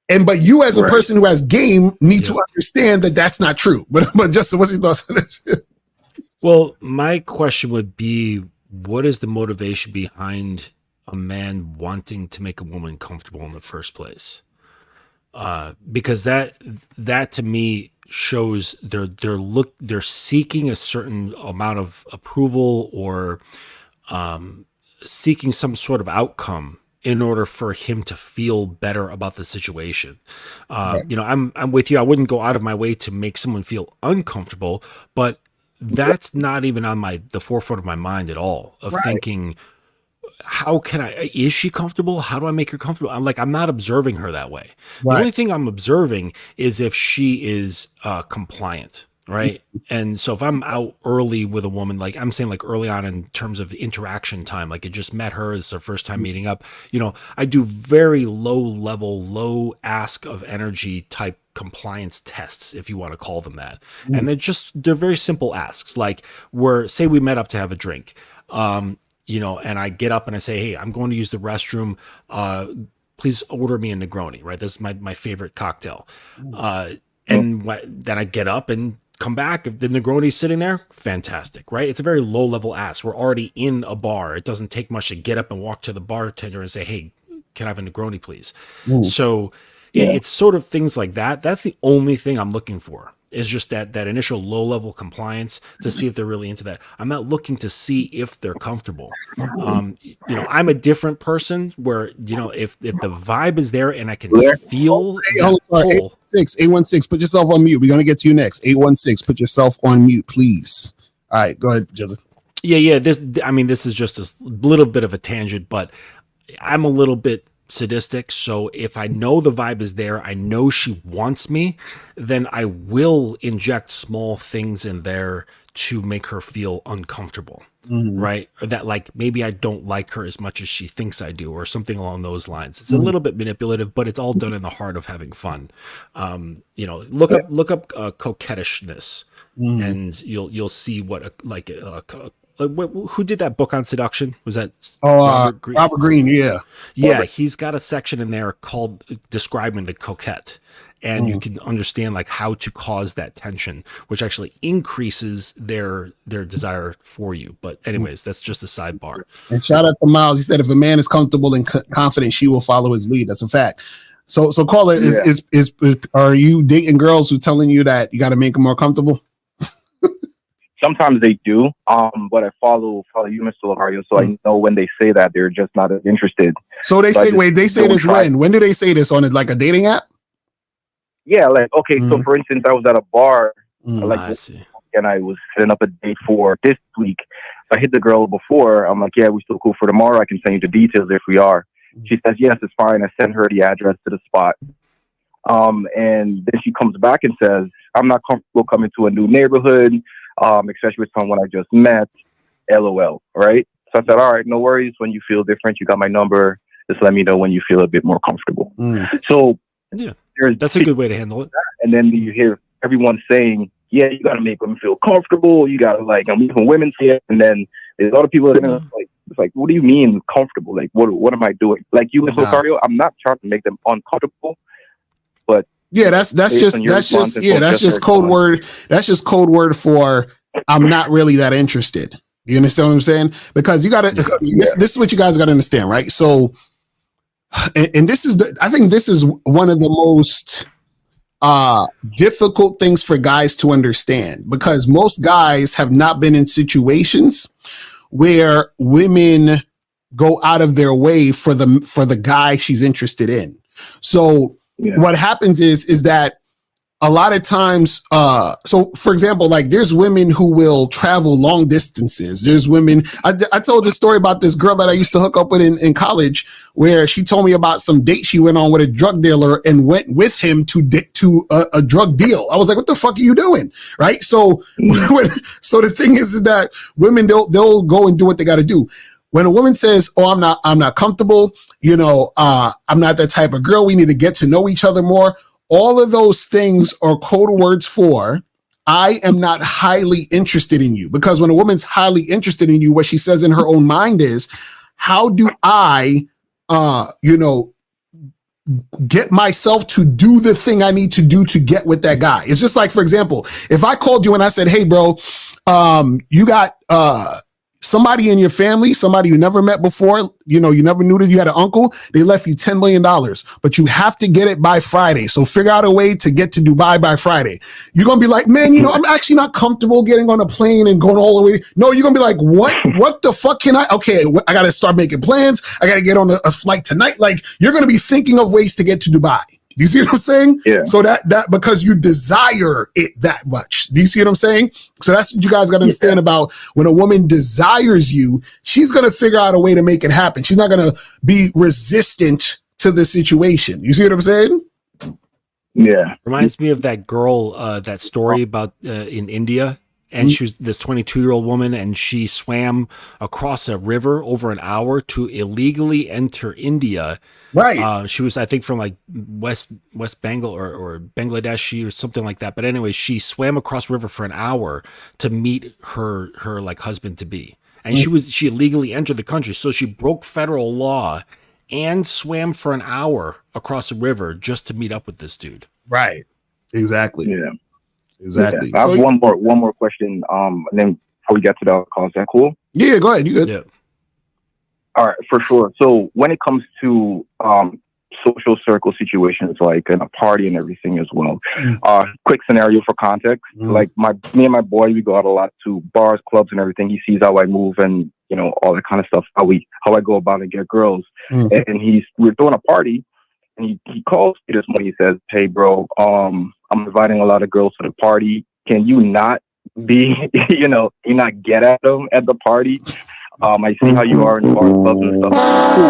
But you as a person who has game need to understand that that's not true. But Justin, what's your thoughts on this? Well, my question would be, what is the motivation behind a man wanting to make a woman comfortable in the first place? Because that to me shows they're seeking a certain amount of approval or seeking some sort of outcome in order for him to feel better about the situation. You know, I'm with you. I wouldn't go out of my way to make someone feel uncomfortable, but that's not even on the forefront of my mind at all, of thinking, how can is she comfortable? How do I make her comfortable? I'm not observing her that way. The only thing I'm observing is if she is compliant, right? And so if I'm out early with a woman, like I'm saying, like early on in terms of interaction time, like I just met her, it's her first time meeting up, you know, I do very low level, low ask of energy type compliance tests, if you want to call them that. And they're very simple asks. Like say we met up to have a drink. You know, and I get up and I say, hey, I'm going to use the restroom. Please order me a Negroni, right? This is my favorite cocktail. Then I get up and come back. If the Negroni's sitting there, fantastic, right? It's a very low level ask. We're already in a bar. It doesn't take much to get up and walk to the bartender and say, hey, can I have a Negroni, please? So it's sort of things like that. That's the only thing I'm looking for. Is just that initial low-level compliance to see if they're really into that. I'm not looking to see if they're comfortable. You know, I'm a different person where, you know, if the vibe is there and I can feel pull. 816, put yourself on mute. We're going to get to you next. 816, put yourself on mute, please. All right, go ahead, Joseph. Yeah. This is just a little bit of a tangent, but I'm a little bit sadistic. So if I know the vibe is there, I know she wants me, then I will inject small things in there to make her feel uncomfortable, right? Or that like maybe I don't like her as much as she thinks I do, or something along those lines. It's a little bit manipulative, but it's all done in the heart of having fun. You know, look up coquettishness, and you'll see what who did that book on seduction? Was that Robert Greene? Robert Greene, yeah. Yeah, he's got a section in there called describing the coquette. And you can understand like how to cause that tension, which actually increases their desire for you. But anyways, that's just a sidebar. And shout out to Miles. He said, if a man is comfortable and confident, she will follow his lead. That's a fact. So caller, are you dating girls who telling you that you got to make them more comfortable? sometimes they do. But I follow you, Mr. Lohario, so I know when they say that they're just not as interested. So they say, wait, they say this when? When do they say this? On it like a dating app? Yeah, like, okay, so for instance, I was at a bar, I see. and I was setting up a date for this week. I hit the girl before. I'm like, yeah, we still cool for tomorrow. I can send you the details if we are. She says, yes, it's fine. I sent her the address to the spot. And then she comes back and says, I'm not comfortable coming to a new neighborhood, especially with someone I just met. LOL. Right? So I said, all right, no worries. When you feel different, you got my number. Just let me know when you feel a bit more comfortable. So yeah, that's a good way to handle it. And then you hear everyone saying, yeah, you got to make them feel comfortable. You got to like, I'm even women say it. And then there's a lot of people that are like, it's like, what do you mean comfortable? Like, what am I doing? Like you, Mr. Locario, I'm not trying to make them uncomfortable, but yeah, that's just code word. That's just code word for I'm not really that interested. You understand what I'm saying? Because you got to. This is what you guys got to understand, right? So, and this is I think this is one of the most difficult things for guys to understand, because most guys have not been in situations where women go out of their way for the guy she's interested in. So what happens is that a lot of times, so for example, like there's women who will travel long distances. There's women, I told this story about this girl that I used to hook up with in college, where she told me about some date she went on with a drug dealer and went with him to a drug deal. I was like, what the fuck are you doing? Right. So, so the thing is that women, they'll go and do what they got to do. When a woman says, oh, I'm not comfortable, I'm not that type of girl, we need to get to know each other more. All of those things are code words for I am not highly interested in you. Because when a woman's highly interested in you, what she says in her own mind is, how do I, get myself to do the thing I need to do to get with that guy? It's just like, for example, if I called you and I said, hey, bro, you got somebody in your family, somebody you never met before, you never knew that you had an uncle, they left you $10 million, but you have to get it by Friday. So figure out a way to get to Dubai by Friday. You're going to be like, man, I'm actually not comfortable getting on a plane and going all the way. No, you're going to be like, what the fuck can I got to start making plans. I got to get on a flight tonight. Like, you're going to be thinking of ways to get to Dubai. Do you see what I'm saying? Yeah. So that because you desire it that much. Do you see what I'm saying? So that's what you guys got to understand about when a woman desires you, she's going to figure out a way to make it happen. She's not going to be resistant to the situation. You see what I'm saying? Yeah. Reminds me of that girl, that story about in India. And she was this 22-year-old woman, and she swam across a river over an hour to illegally enter India. Right. She was, I think, from like West Bengal or Bangladesh or something like that. But anyway, she swam across river for an hour to meet her like husband to be. And she illegally entered the country. So she broke federal law and swam for an hour across a river just to meet up with this dude. Right. Exactly. Yeah. Exactly. Yeah. I have one more question. And then before we get to the call, is that cool? Yeah, go ahead. You good? Yeah. All right, for sure. So when it comes to social circle situations, like in a party and everything as well, quick scenario for context. Like me and my boy, we go out a lot to bars, clubs, and everything. He sees how I move and all that kind of stuff. How I go about and get girls. And we're throwing a party. And he calls me this morning. He says, hey, bro, I'm inviting a lot of girls to the party. Can you not be, you not get at them at the party? I see how you are in bars, clubs, and stuff. Cool.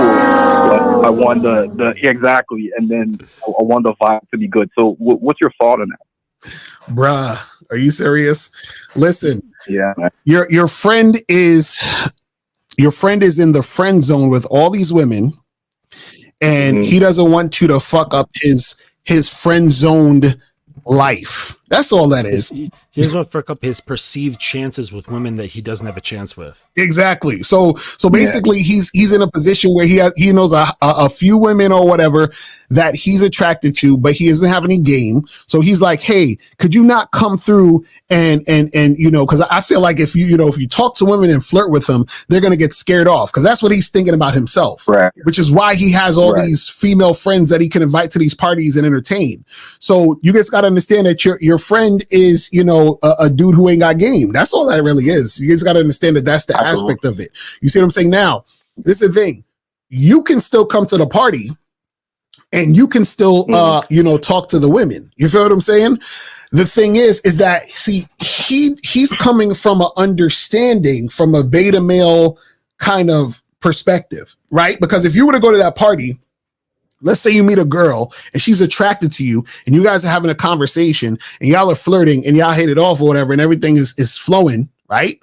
But I want the exactly. And then I want the vibe to be good. So what's your thought on that? Bruh, are you serious? Listen, yeah, man. Your friend is in the friend zone with all these women. And he doesn't want you to fuck up his friend zoned life. That's all that is. He doesn't want to fuck up his perceived chances with women that he doesn't have a chance with. Exactly. So basically, he's in a position where he knows a few women or whatever that he's attracted to, but he doesn't have any game. So he's like, hey, could you not come through and because I feel like if you talk to women and flirt with them, they're gonna get scared off, because that's what he's thinking about himself. Right. Which is why he has all these female friends that he can invite to these parties and entertain. So you guys got to understand that your your friend is, you know, a dude who ain't got game. That's all that really is. You just got to understand that that's the aspect of it. You see what I'm saying? Now, this is the thing. You can still come to the party and you can still, you know, talk to the women. You feel what I'm saying? The thing is that, see, he's coming from an understanding, from a beta male kind of perspective, right? Because if you were to go to that party, let's say you meet a girl and she's attracted to you and you guys are having a conversation and y'all are flirting and y'all hit it off or whatever and everything is flowing, right?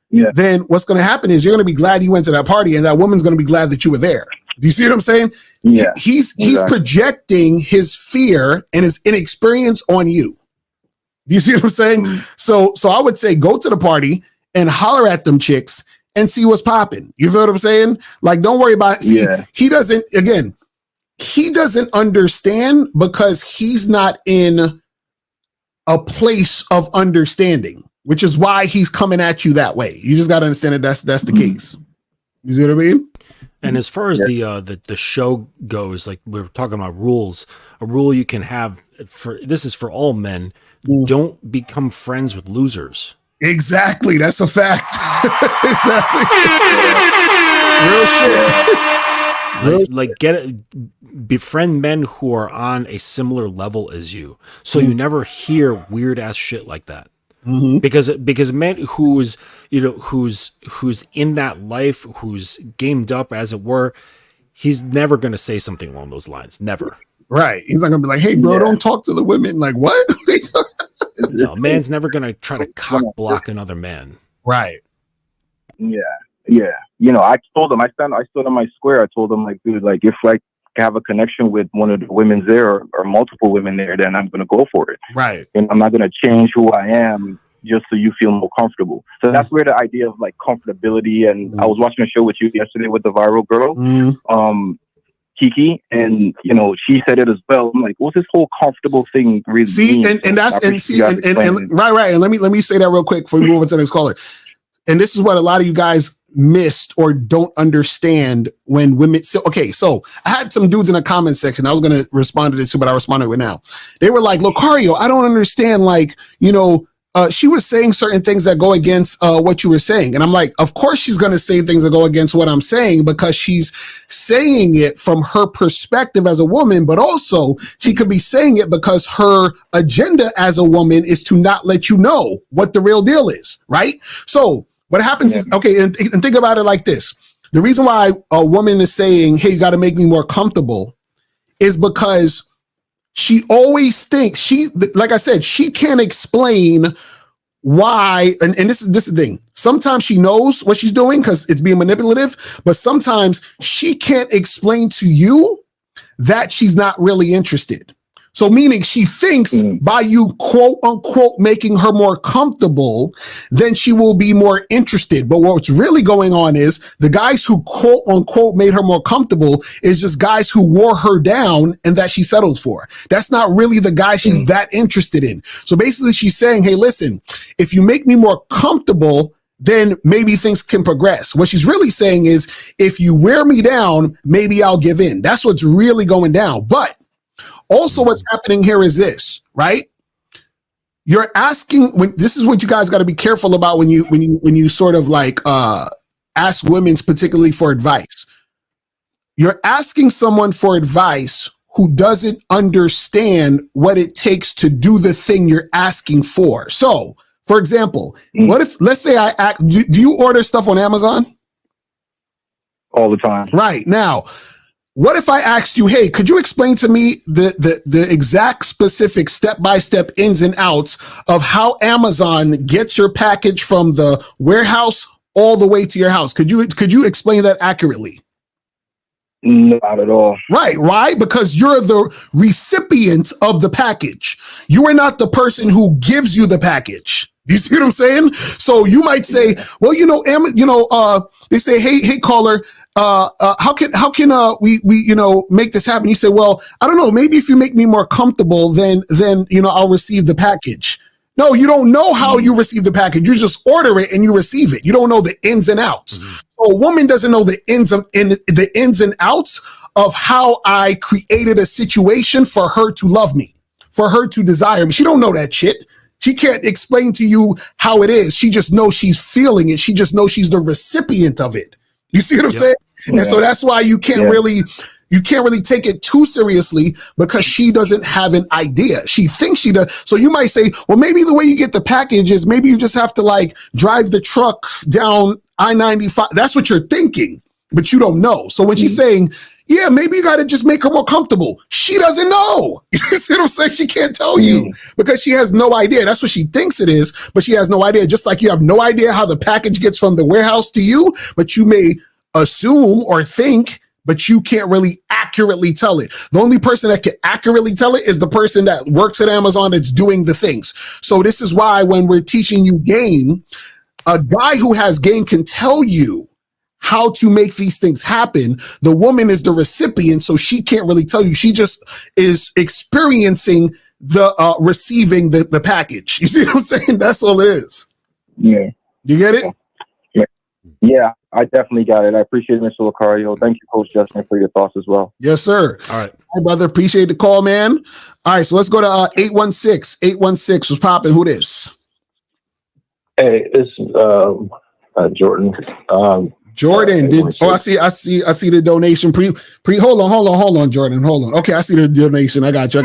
Yeah. Then what's going to happen is you're going to be glad you went to that party and that woman's going to be glad that you were there. Do you see what I'm saying? Yeah. He's projecting his fear and his inexperience on you. Do you see what I'm saying? So I would say go to the party and holler at them chicks and see what's popping. You feel what I'm saying? Like, don't worry about it. See, he doesn't understand because he's not in a place of understanding, which is why he's coming at you that way. You just got to understand that that's the case. You see what I mean? And as far as the show goes, like we were talking about rules, a rule you can have this is for all men. Don't become friends with losers. Exactly. That's a fact. Exactly. Real shit. Like befriend men who are on a similar level as you. So you never hear weird ass shit like that. Because a man who's in that life, who's gamed up as it were, he's never going to say something along those lines. Never. Right. He's not going to be like, hey, bro, don't talk to the women. Like, what? No, man's never going to try to cock block another man. Right. Yeah. Yeah. You know, I told him, I stood on my square. I told him, like, dude, like, if I have a connection with one of the women there or multiple women there, then I'm going to go for it. Right. And I'm not going to change who I am just so you feel more comfortable. So that's where the idea of like comfortability, and I was watching a show with you yesterday with the viral girl, Kiki, and you know, she said it as well. I'm like, what's this whole comfortable thing really see, mean? And right. And let me say that real quick before we move on to the next caller. And this is what a lot of you guys missed or don't understand when women. So I had some dudes in the comment section. I was going to respond to this too, but I responded with now. They were like, Locario, I don't understand. Like, you know, she was saying certain things that go against what you were saying. And I'm like, of course she's going to say things that go against what I'm saying because she's saying it from her perspective as a woman, but also she could be saying it because her agenda as a woman is to not let you know what the real deal is, right? So what happens is, okay, and think about it like this. The reason why a woman is saying, hey, you got to make me more comfortable is because she always thinks like I said, she can't explain why. And this is the thing. Sometimes she knows what she's doing because it's being manipulative, but sometimes she can't explain to you that she's not really interested. So meaning she thinks by you quote unquote making her more comfortable, then she will be more interested. But what's really going on is the guys who quote unquote made her more comfortable is just guys who wore her down and that she settled for. That's not really the guy she's that interested in. So basically she's saying, hey, listen, if you make me more comfortable, then maybe things can progress. What she's really saying is, if you wear me down, maybe I'll give in. That's what's really going down. But also what's happening here is this, right? You're asking, this is what you guys got to be careful about when you sort of like ask women particularly for advice. You're asking someone for advice who doesn't understand what it takes to do the thing you're asking for. So, for example, what if, let's say do you order stuff on Amazon? All the time. Right. Now, what if I asked you, hey, could you explain to me the exact specific step-by-step ins and outs of how Amazon gets your package from the warehouse all the way to your house? Could you explain that accurately? Not at all. Right. Why? Because you're the recipient of the package. You are not the person who gives you the package. You see what I'm saying? So you might say, well, they say, hey, caller, how can we make this happen? You say, well, I don't know. Maybe if you make me more comfortable, then I'll receive the package. No, you don't know how you receive the package. You just order it and you receive it. You don't know the ins and outs. So a woman doesn't know the ins and outs of how I created a situation for her to love me. for her to desire me. She don't know that shit. She can't explain to you how it is. She just knows she's feeling it. She just knows she's the recipient of it. You see what I'm saying? And so that's why you can't really take it too seriously, because she doesn't have an idea. She thinks she does. So you might say, well, maybe the way you get the package is maybe you just have to like drive the truck down I-95. That's what you're thinking, but you don't know. So when she's saying, yeah, maybe you got to just make her more comfortable, she doesn't know. You see what I'm saying? She can't tell you because she has no idea. That's what she thinks it is, but she has no idea. Just like you have no idea how the package gets from the warehouse to you, but you may assume or think, but you can't really accurately tell it. The only person that can accurately tell it is the person that works at Amazon that's doing the things. So this is why when we're teaching you game, a guy who has game can tell you how to make these things happen. The woman is the recipient, so she can't really tell you. She just is experiencing the receiving the package. You see what I'm saying? That's all it is. Yeah. You get it? Yeah, I definitely got it. I appreciate it, Mr. Lucario. Thank you, Coach Justin, for your thoughts as well. Yes, sir. All right. Hi, brother. Appreciate the call, man. All right, so let's go to 816. 816 was popping. Who this? Hey, it's Jordan. Jordan. I see the donation. Hold on, Jordan. Hold on. Okay, I see the donation. I got you.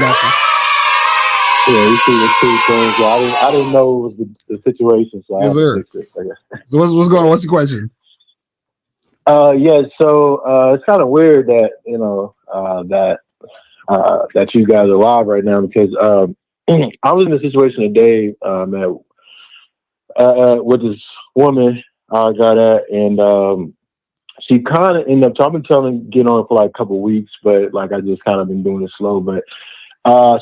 Yeah, you see the two things. I didn't know it was the situation, so yes, sir. So what's going on? What's the question? Yeah, so it's kind of weird that that you guys are live right now, because I was in a situation today with this woman I got at, and she kind of ended up. So I've been get on for like a couple of weeks, but like I just kind of been doing it slow, but.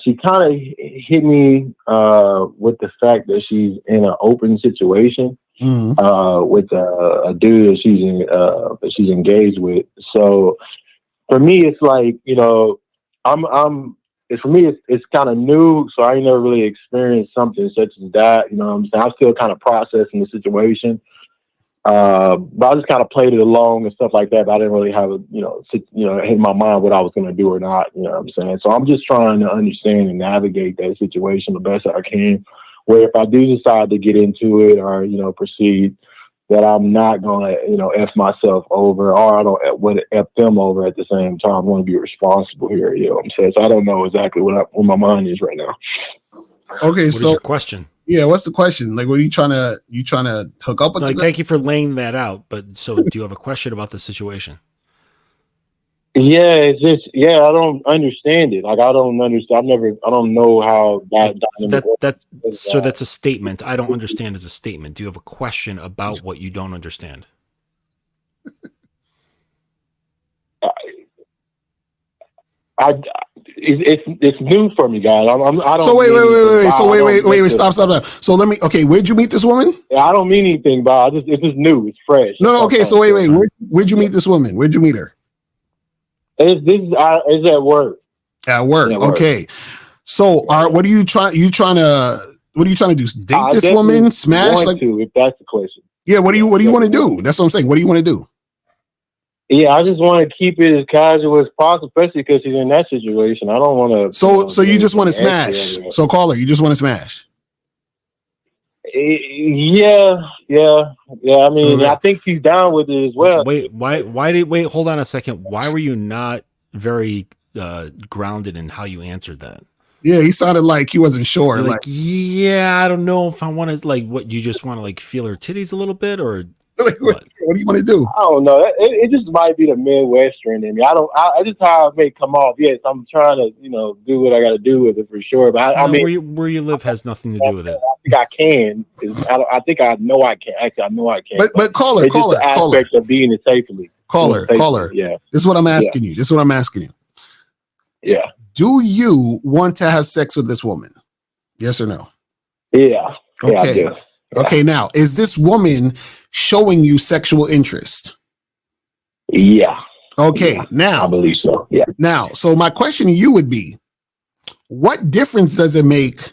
She kind of hit me with the fact that she's in an open situation with a dude that she's engaged with. So for me, it's like, it's kind of new. So I ain't never really experienced something such as that. You know what I'm saying? I'm still kind of processing the situation. But I just kind of played it along and stuff like that. But I didn't really have hit my mind what I was going to do or not. You know what I'm saying? So I'm just trying to understand and navigate that situation the best I can. Where if I do decide to get into it or proceed, that I'm not going to f myself over, or I don't want to f them over at the same time. I want to be responsible here. You know what I'm saying? So I don't know exactly what my mind is right now. Okay, what is your question? Yeah, what's the question? Like, what are you trying to hook up with? Thank you for laying that out. But so, do you have a question about the situation? Yeah, it's just I don't understand it. Like I don't understand. I don't know how So that's a statement. I don't understand is a statement. Do you have a question about what you don't understand? It's new for me, guys. I don't. So wait. Stop. So where'd you meet this woman? I don't mean anything, but it's just new. It's fresh. No. Okay. So wait. Where'd you meet this woman? Where'd you meet her? It's at work. At work. Okay. So, what are you trying to do? Date this woman? Smash? If that's the question. Yeah. What do you want to do? That's what I'm saying. What do you want to do? Yeah, I just want to keep it as casual as possible, especially because she's in that situation. I don't want to. So you just want to smash? So caller, you just want to smash? Yeah. I mean, I think she's down with it as well. Wait, hold on a second. Why were you not very grounded in how you answered that? Yeah, he sounded like he wasn't sure. Like, yeah, I don't know if I want to, like, what, you just want to, like, feel her titties a little bit, or what do you want to do? I don't know. It just might be the Midwestern in me. I just how it may come off. Yes, I'm trying to, do what I got to do with it for sure. But I mean, where you live has nothing to do with it. I think I can. I think I know I can. Actually, I know I can. But caller, the aspect of being it safely. Caller. Yeah. This is what I'm asking you. Yeah. Do you want to have sex with this woman? Yes or no? Yeah. Okay. Yeah, I do. Okay. Now, is this woman showing you sexual interest? Yeah. Okay. Yeah, now, I believe so. Yeah. Now, so my question to you would be, what difference does it make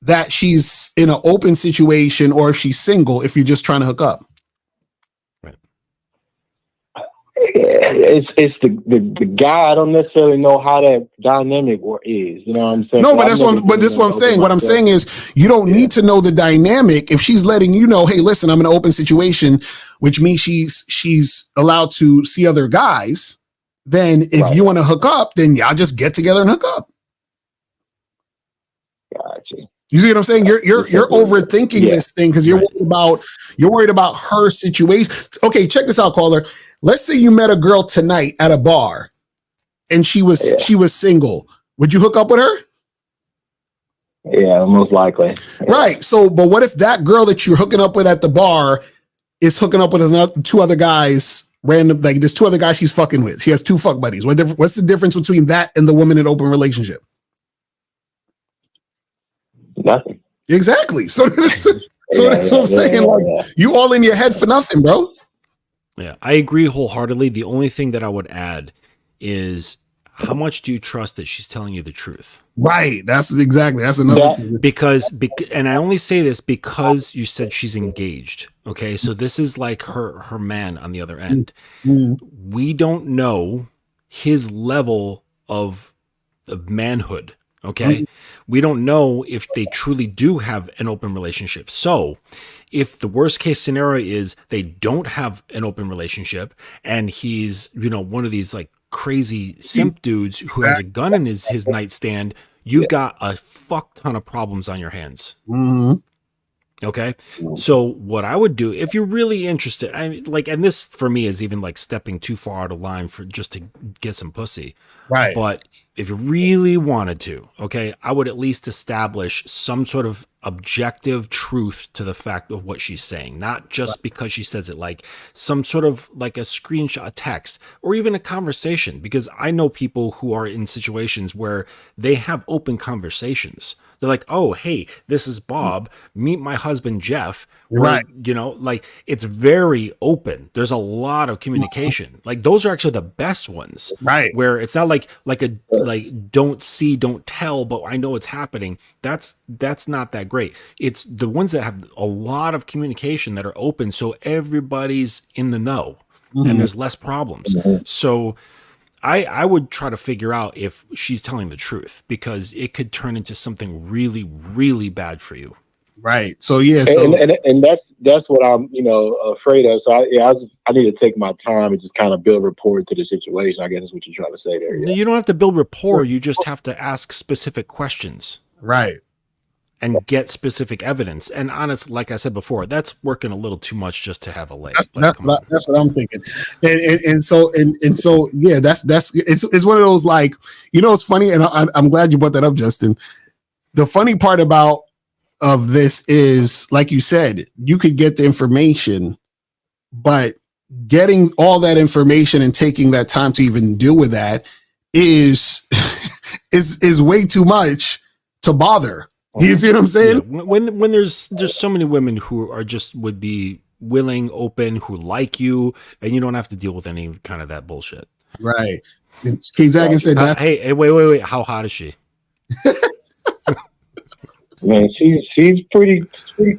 that she's in an open situation or if she's single if you're just trying to hook up? Right. it's the guy. I don't necessarily know how that dynamic is. You know what I'm saying? No, but this is what I'm saying. What I'm saying is you don't need to know the dynamic. If she's letting you know, hey, listen, I'm in an open situation, which means she's allowed to see other guys. Then if you want to hook up, then y'all just get together and hook up. Gotcha. You see what I'm saying? You're overthinking this thing because you're worried about her situation. Okay, check this out, caller. Let's say you met a girl tonight at a bar and she was single. Would you hook up with her? Yeah, most likely. Right. So, but what if that girl that you're hooking up with at the bar is hooking up with two other guys, random, like there's two other guys she's fucking with. She has two fuck buddies. What's the difference between that and the woman in open relationship? Nothing. Exactly. So that's what I'm saying. You all in your head for nothing, bro. Yeah, I agree wholeheartedly. The only thing that I would add is how much do you trust that she's telling you the truth? Right. That's another because and I only say this because you said she's engaged. Okay, so this is like her man on the other end. Mm-hmm. We don't know his level of manhood. Okay, we don't know if they truly do have an open relationship. So if the worst case scenario is they don't have an open relationship and he's, one of these like crazy simp dudes who has a gun in his nightstand, you've got a fuck ton of problems on your hands. Mm-hmm. Okay. So what I would do if you're really interested, and this for me is even like stepping too far out of line for just to get some pussy. Right. But if you really wanted to, okay, I would at least establish some sort of objective truth to the fact of what she's saying, not just because she says it, like some sort of like a screenshot, a text, or even a conversation, because I know people who are in situations where they have open conversations. They're like, oh, hey, this is Bob. Meet my husband, Jeff. Right. Like it's very open. There's a lot of communication. Like those are actually the best ones. Right. Where it's not like don't see, don't tell, but I know it's happening. That's not that great. It's the ones that have a lot of communication that are open, so everybody's in the know and there's less problems. So I would try to figure out if she's telling the truth, because it could turn into something really, really bad for you. Right. So yeah. And that's what I'm afraid of. So I need to take my time and just kind of build rapport to the situation. I guess is what you're trying to say there. Yeah. You don't have to build rapport. You just have to ask specific questions. Right. And get specific evidence. And honest, like I said before, that's working a little too much just to have a leg. That's what I'm thinking. And so yeah, it's one of those, like, it's funny, and I'm glad you brought that up, Justin. The funny part of this is, like you said, you could get the information, but getting all that information and taking that time to even deal with that is way too much to bother. You see what I'm saying? Yeah. When there's so many women who are just would be willing, open, who like you, and you don't have to deal with any kind of that bullshit. Right. It's Zagan said that. Hey, wait. How hot is she? Man, she's pretty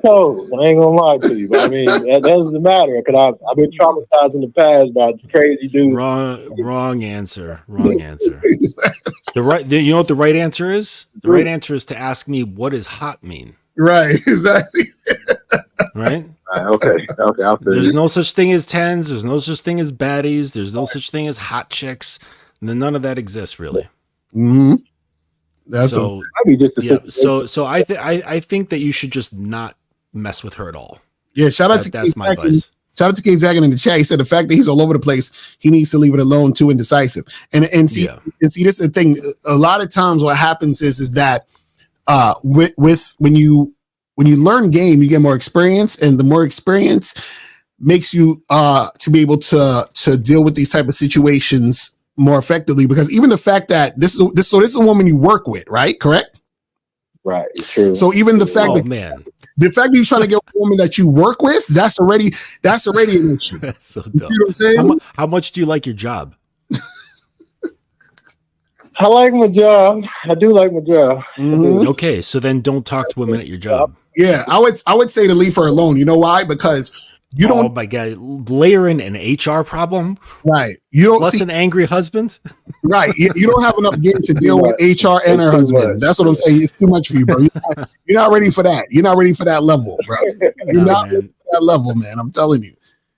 cold. I ain't gonna lie to you, but I mean that doesn't matter, because I've been traumatized in the past by crazy dudes. Wrong answer. You know what the right answer is? The right answer is to ask me, what does hot mean? Right, exactly. Right? Okay. There's no such thing as tens. There's no such thing as baddies. There's no such thing as hot chicks. None of that exists, really. Mm-hmm. So I think that you should just not mess with her at all. Yeah, that's my advice. Shout out to K Zagan in the chat. He said the fact that he's all over the place, he needs to leave it alone. Too indecisive. And see, this is the thing. A lot of times, what happens is that with when you learn game, you get more experience, and the more experience makes you to be able to deal with these type of situations more effectively, because even the fact that this is a woman you work with, right? Correct? Right. True. So even the fact the fact that you're trying to get a woman that you work with, that's already an issue. That's so dumb. You know what I'm saying? How much do you like your job? I like my job. I do like my job. Mm-hmm. Okay, so then don't talk to women at your job. Yeah, I would say to leave her alone. You know why? Because You don't. Oh my God. Layer in an HR problem. Right. You don't Plus see. an angry husband. Right. You don't have enough game to deal with HR and her husband. That's what I'm saying. It's too much for you, bro. You're not ready for that. You're not ready for that level, bro. You're No, not ready man. for that level, man. I'm telling you.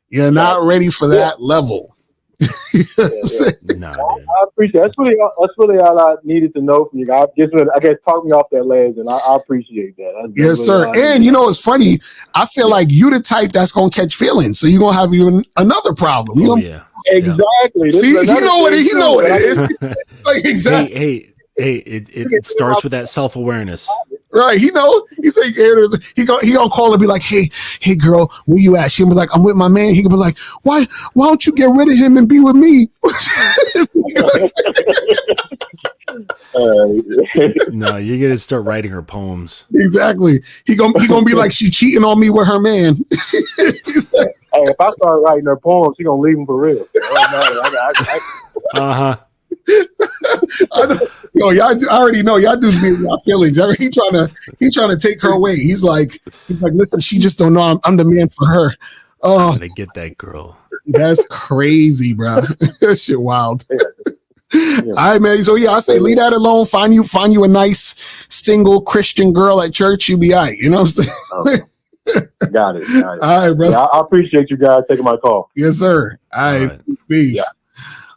You're not ready for that level. You know what I'm saying? No, man. I appreciate it. That's really all I needed to know from you guys. I guess talk me off that ledge, and I appreciate that. That's Yes, really sir. all I needed. And you know, it's funny. I feel like you the type that's gonna catch feelings, so you're gonna have even another problem. You Oh, know? yeah. Exactly. This See, is he another know what thing, he too, know what that it I is. Like exactly. Hey, it starts with that self-awareness. Right. He know. He say he gonna call and be like, hey girl, where you at? She gonna be like, I'm with my man. He gonna be like, why don't you get rid of him and be with me? No, you're gonna start writing her poems. Exactly. He gonna be like, she cheating on me with her man. He's like, Hey, if I start writing her poems, she gonna leave them for real. Uh-huh. Yo, I already know y'all dudes be in y'all feelings. He trying to take her away. He's like, listen, she just don't know I'm the man for her. Oh, I'm gonna get that girl. that's crazy, bro. That shit wild. All right, man. So yeah, I say leave that alone. Find you a nice single Christian girl at church. You be all right. You know what I'm saying? Got it. All right, brother. Yeah, I appreciate you guys taking my call. Yes, sir. All right. right. Peace. Yeah.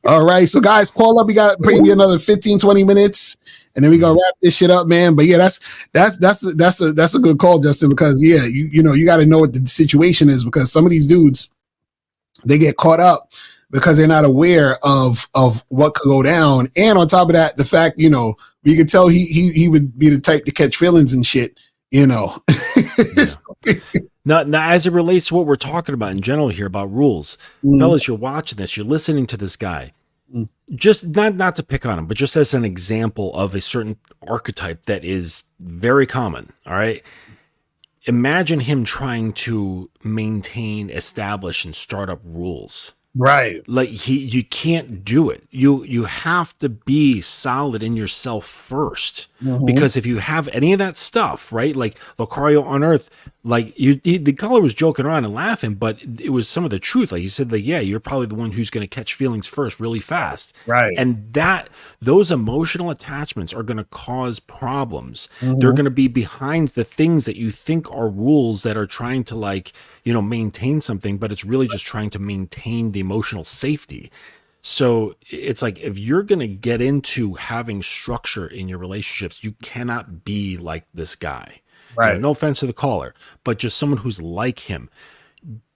All right. So guys, call up. We got maybe another 15, 20 minutes. And then we gonna wrap this shit up, man. But yeah, that's a good call, Justin, because yeah, you know, you gotta know what the situation is, because some of these dudes, they get caught up because they're not aware of what could go down. And on top of that, the fact, you know, you could tell he would be the type to catch feelings and shit, you know. Yeah. Now, as it relates to what we're talking about in general here about rules, fellas, you're watching this, you're listening to this guy. Just not to pick on him, but just as an example of a certain archetype that is very common. All right. Imagine him trying to maintain, establish, and start up rules. Right. Like you can't do it. You have to be solid in yourself first, because if you have any of that stuff, right? Like Lucario on Earth, like the caller was joking around and laughing, but it was some of the truth. Like he said, like, yeah, you're probably the one who's going to catch feelings first, really fast, Right. and those emotional attachments are going to cause problems. They're going to be behind the things that you think are rules that are trying to, like, you know, maintain something, but it's really just trying to maintain the emotional safety. So it's like, if you're going to get into having structure in your relationships, you cannot be like this guy. Right. You know, no offense to the caller, but just someone who's like him.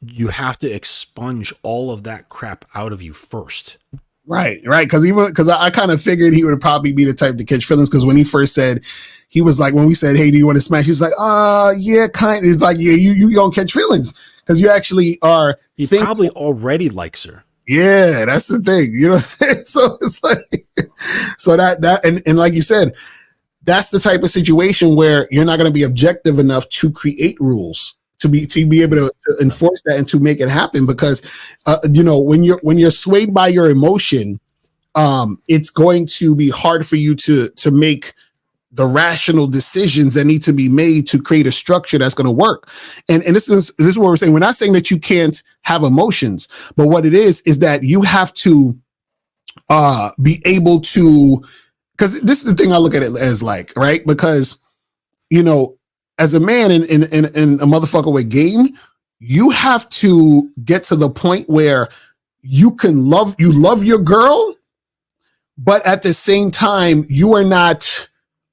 You have to expunge all of that crap out of you first. Right. Because I kind of figured he would probably be the type to catch feelings, because when he first said, he was like, when we said, hey, do you want to smash? He's like, yeah, kind of. It's like, yeah, you gonna catch feelings because you actually are. He probably already likes her. Yeah, that's the thing. You know what I'm saying? So it's like, so that and like you said, that's the type of situation where you're not going to be objective enough to create rules to be able to enforce that and to make it happen, because you know, when you're swayed by your emotion, it's going to be hard for you to make the rational decisions that need to be made to create a structure that's going to work. And this is what we're saying. We're not saying that you can't have emotions, but what it is that you have to be able to, because this is the thing I look at it as, like, right? Because, you know, as a man in a motherfucker with game, you have to get to the point where you love your girl, but at the same time, you are not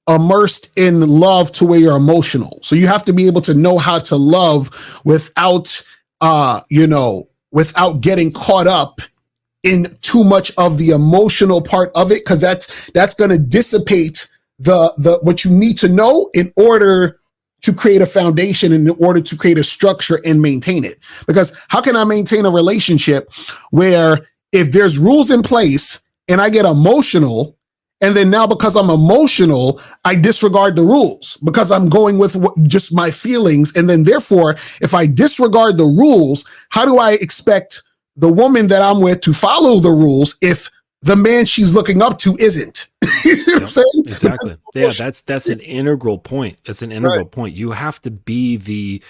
immersed in love to where you're emotional. So you have to be able to know how to love without, without getting caught up in too much of the emotional part of it, because that's going to dissipate the what you need to know in order to create a foundation, in order to create a structure and maintain it. Because how can I maintain a relationship where if there's rules in place and I get emotional, and then now because I'm emotional, I disregard the rules because I'm going with just my feelings. And then therefore, if I disregard the rules, how do I expect the woman that I'm with to follow the rules if the man she's looking up to isn't? You know what I'm saying? Exactly. Yeah, that's an integral point. That's an integral point. You have to be the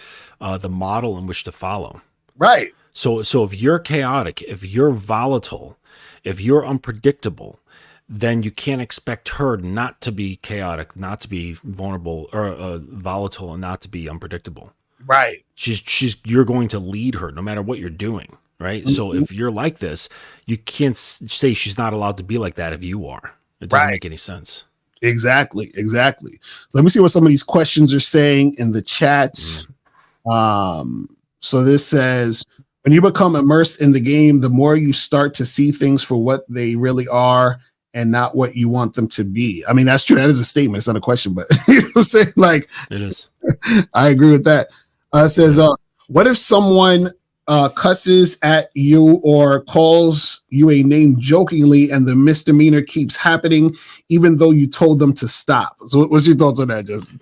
model in which to follow. Right. So if you're chaotic, if you're volatile, if you're unpredictable, then you can't expect her not to be chaotic, not to be vulnerable or volatile, and not to be unpredictable. Right. You're going to lead her no matter what you're doing, right? Mm-hmm. So if you're like this, you can't say she's not allowed to be like that if you are. It doesn't make any sense. Exactly. Let me see what some of these questions are saying in the chats. So this says, when you become immersed in the game, the more you start to see things for what they really are and not what you want them to be. I mean, that's true. That is a statement. It's not a question, but you know what I'm saying? Like, it is. I agree with that. It says, what if someone cusses at you or calls you a name jokingly and the misdemeanor keeps happening even though you told them to stop? So what's your thoughts on that, Justin?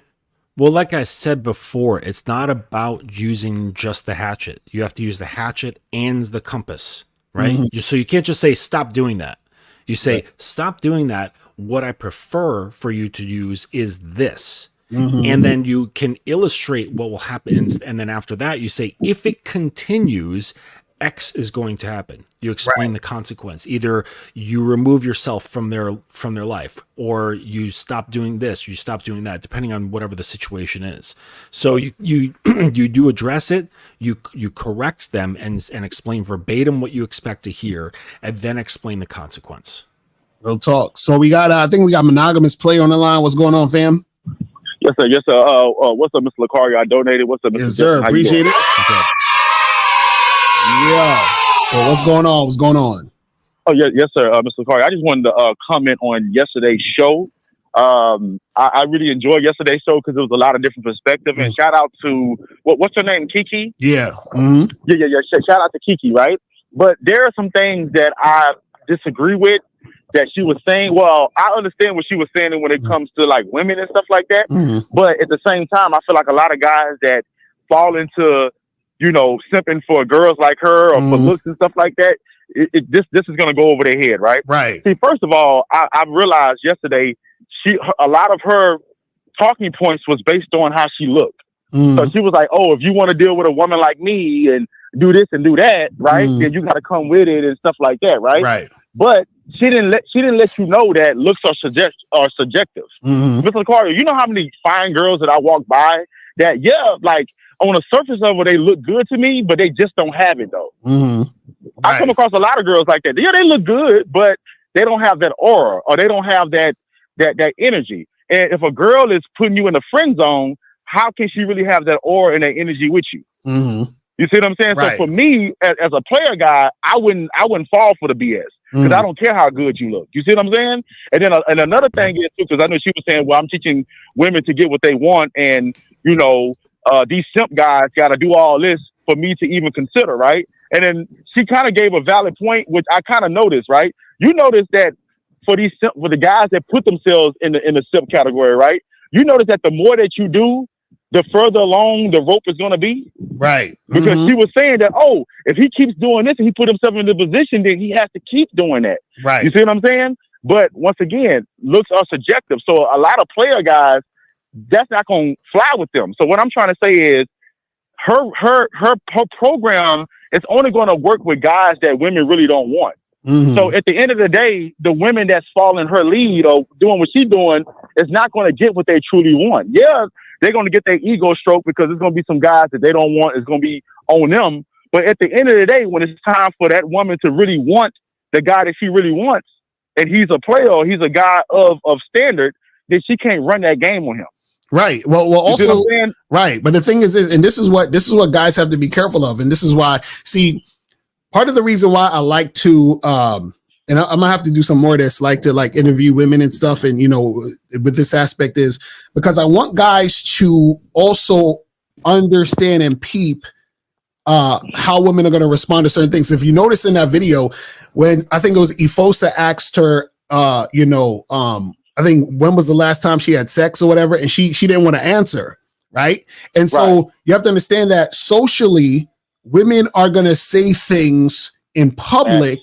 Well, like I said before, it's not about using just the hatchet. You have to use the hatchet and the compass, right? Mm-hmm. So you can't just say, stop doing that. You say, stop doing that. What I prefer for you to use is this. Mm-hmm. And then you can illustrate what will happen. And then after that, you say, if it continues, X is going to happen. You explain the consequence. Either you remove yourself from their life, or you stop doing this, you stop doing that, depending on whatever the situation is. So you you do address it, you correct them and explain verbatim what you expect to hear, and then explain the consequence. Real talk. So we got I think we got Monogamous Play on the line. What's going on, fam? Yes, sir. Yes, sir. What's up, Mr. Lacari? I donated. What's up, Mr. Yes, sir. Appreciate it. What's up? Yeah. So what's going on? What's going on? Oh, yeah, yes, sir, Mr. Lacari. I just wanted to comment on yesterday's show. I really enjoyed yesterday's show because there was a lot of different perspectives. And shout out to what's her name, Kiki? Yeah. Mm-hmm. Yeah. Shout out to Kiki, right? But there are some things that I disagree with that she was saying. Well, I understand what she was saying when it comes to like women and stuff like that. Mm-hmm. But at the same time, I feel like a lot of guys that fall into, you know, simping for girls like her or for looks and stuff like that, this is going to go over their head, right? Right. See, first of all, I realized yesterday a lot of her talking points was based on how she looked. So she was like, "Oh, if you want to deal with a woman like me and do this and do that, right? Then you got to come with it and stuff like that, right?" Right. But she didn't let you know that looks are subjective. Mr. Lacari, you know how many fine girls that I walk by that, like on the surface of it, they look good to me, but they just don't have it though. Right. I come across a lot of girls like that. Yeah, they look good, but they don't have that aura or they don't have that energy. And if a girl is putting you in the friend zone, how can she really have that aura and that energy with you? You see what I'm saying? Right. So for me, as a player guy, I wouldn't fall for the BS because I don't care how good you look. You see what I'm saying? And then and another thing is too, because I know she was saying, well, I'm teaching women to get what they want, and you know, these simp guys got to do all this for me to even consider, right? And then she kind of gave a valid point, which I kind of noticed, right? You notice that for the guys that put themselves in the simp category, right? You notice that the more that you do, the further along the rope is going to be. Right. Because she was saying that, oh, if he keeps doing this and he put himself in the position, then he has to keep doing that. Right. You see what I'm saying? But once again, looks are subjective. So a lot of player guys, that's not going to fly with them. So what I'm trying to say is her program is only going to work with guys that women really don't want. So at the end of the day, the women that's following her lead or doing what she's doing is not going to get what they truly want. Yeah, they're going to get their ego stroked because there's going to be some guys that they don't want. It's going to be on them. But at the end of the day, when it's time for that woman to really want the guy that she really wants, and he's a player or he's a guy of standard, then she can't run that game on him. Right. Well, also, right. But the thing is, and this is what guys have to be careful of. And this is why, see, part of the reason why I like to, and I'm gonna have to do some more of this, like to interview women and stuff. And, you know, with this aspect is because I want guys to also understand and peep how women are going to respond to certain things. If you notice in that video, when I think it was Ifosa asked her, I think when was the last time she had sex or whatever, and she didn't want to answer, right? And so you have to understand that socially, women are going to say things in public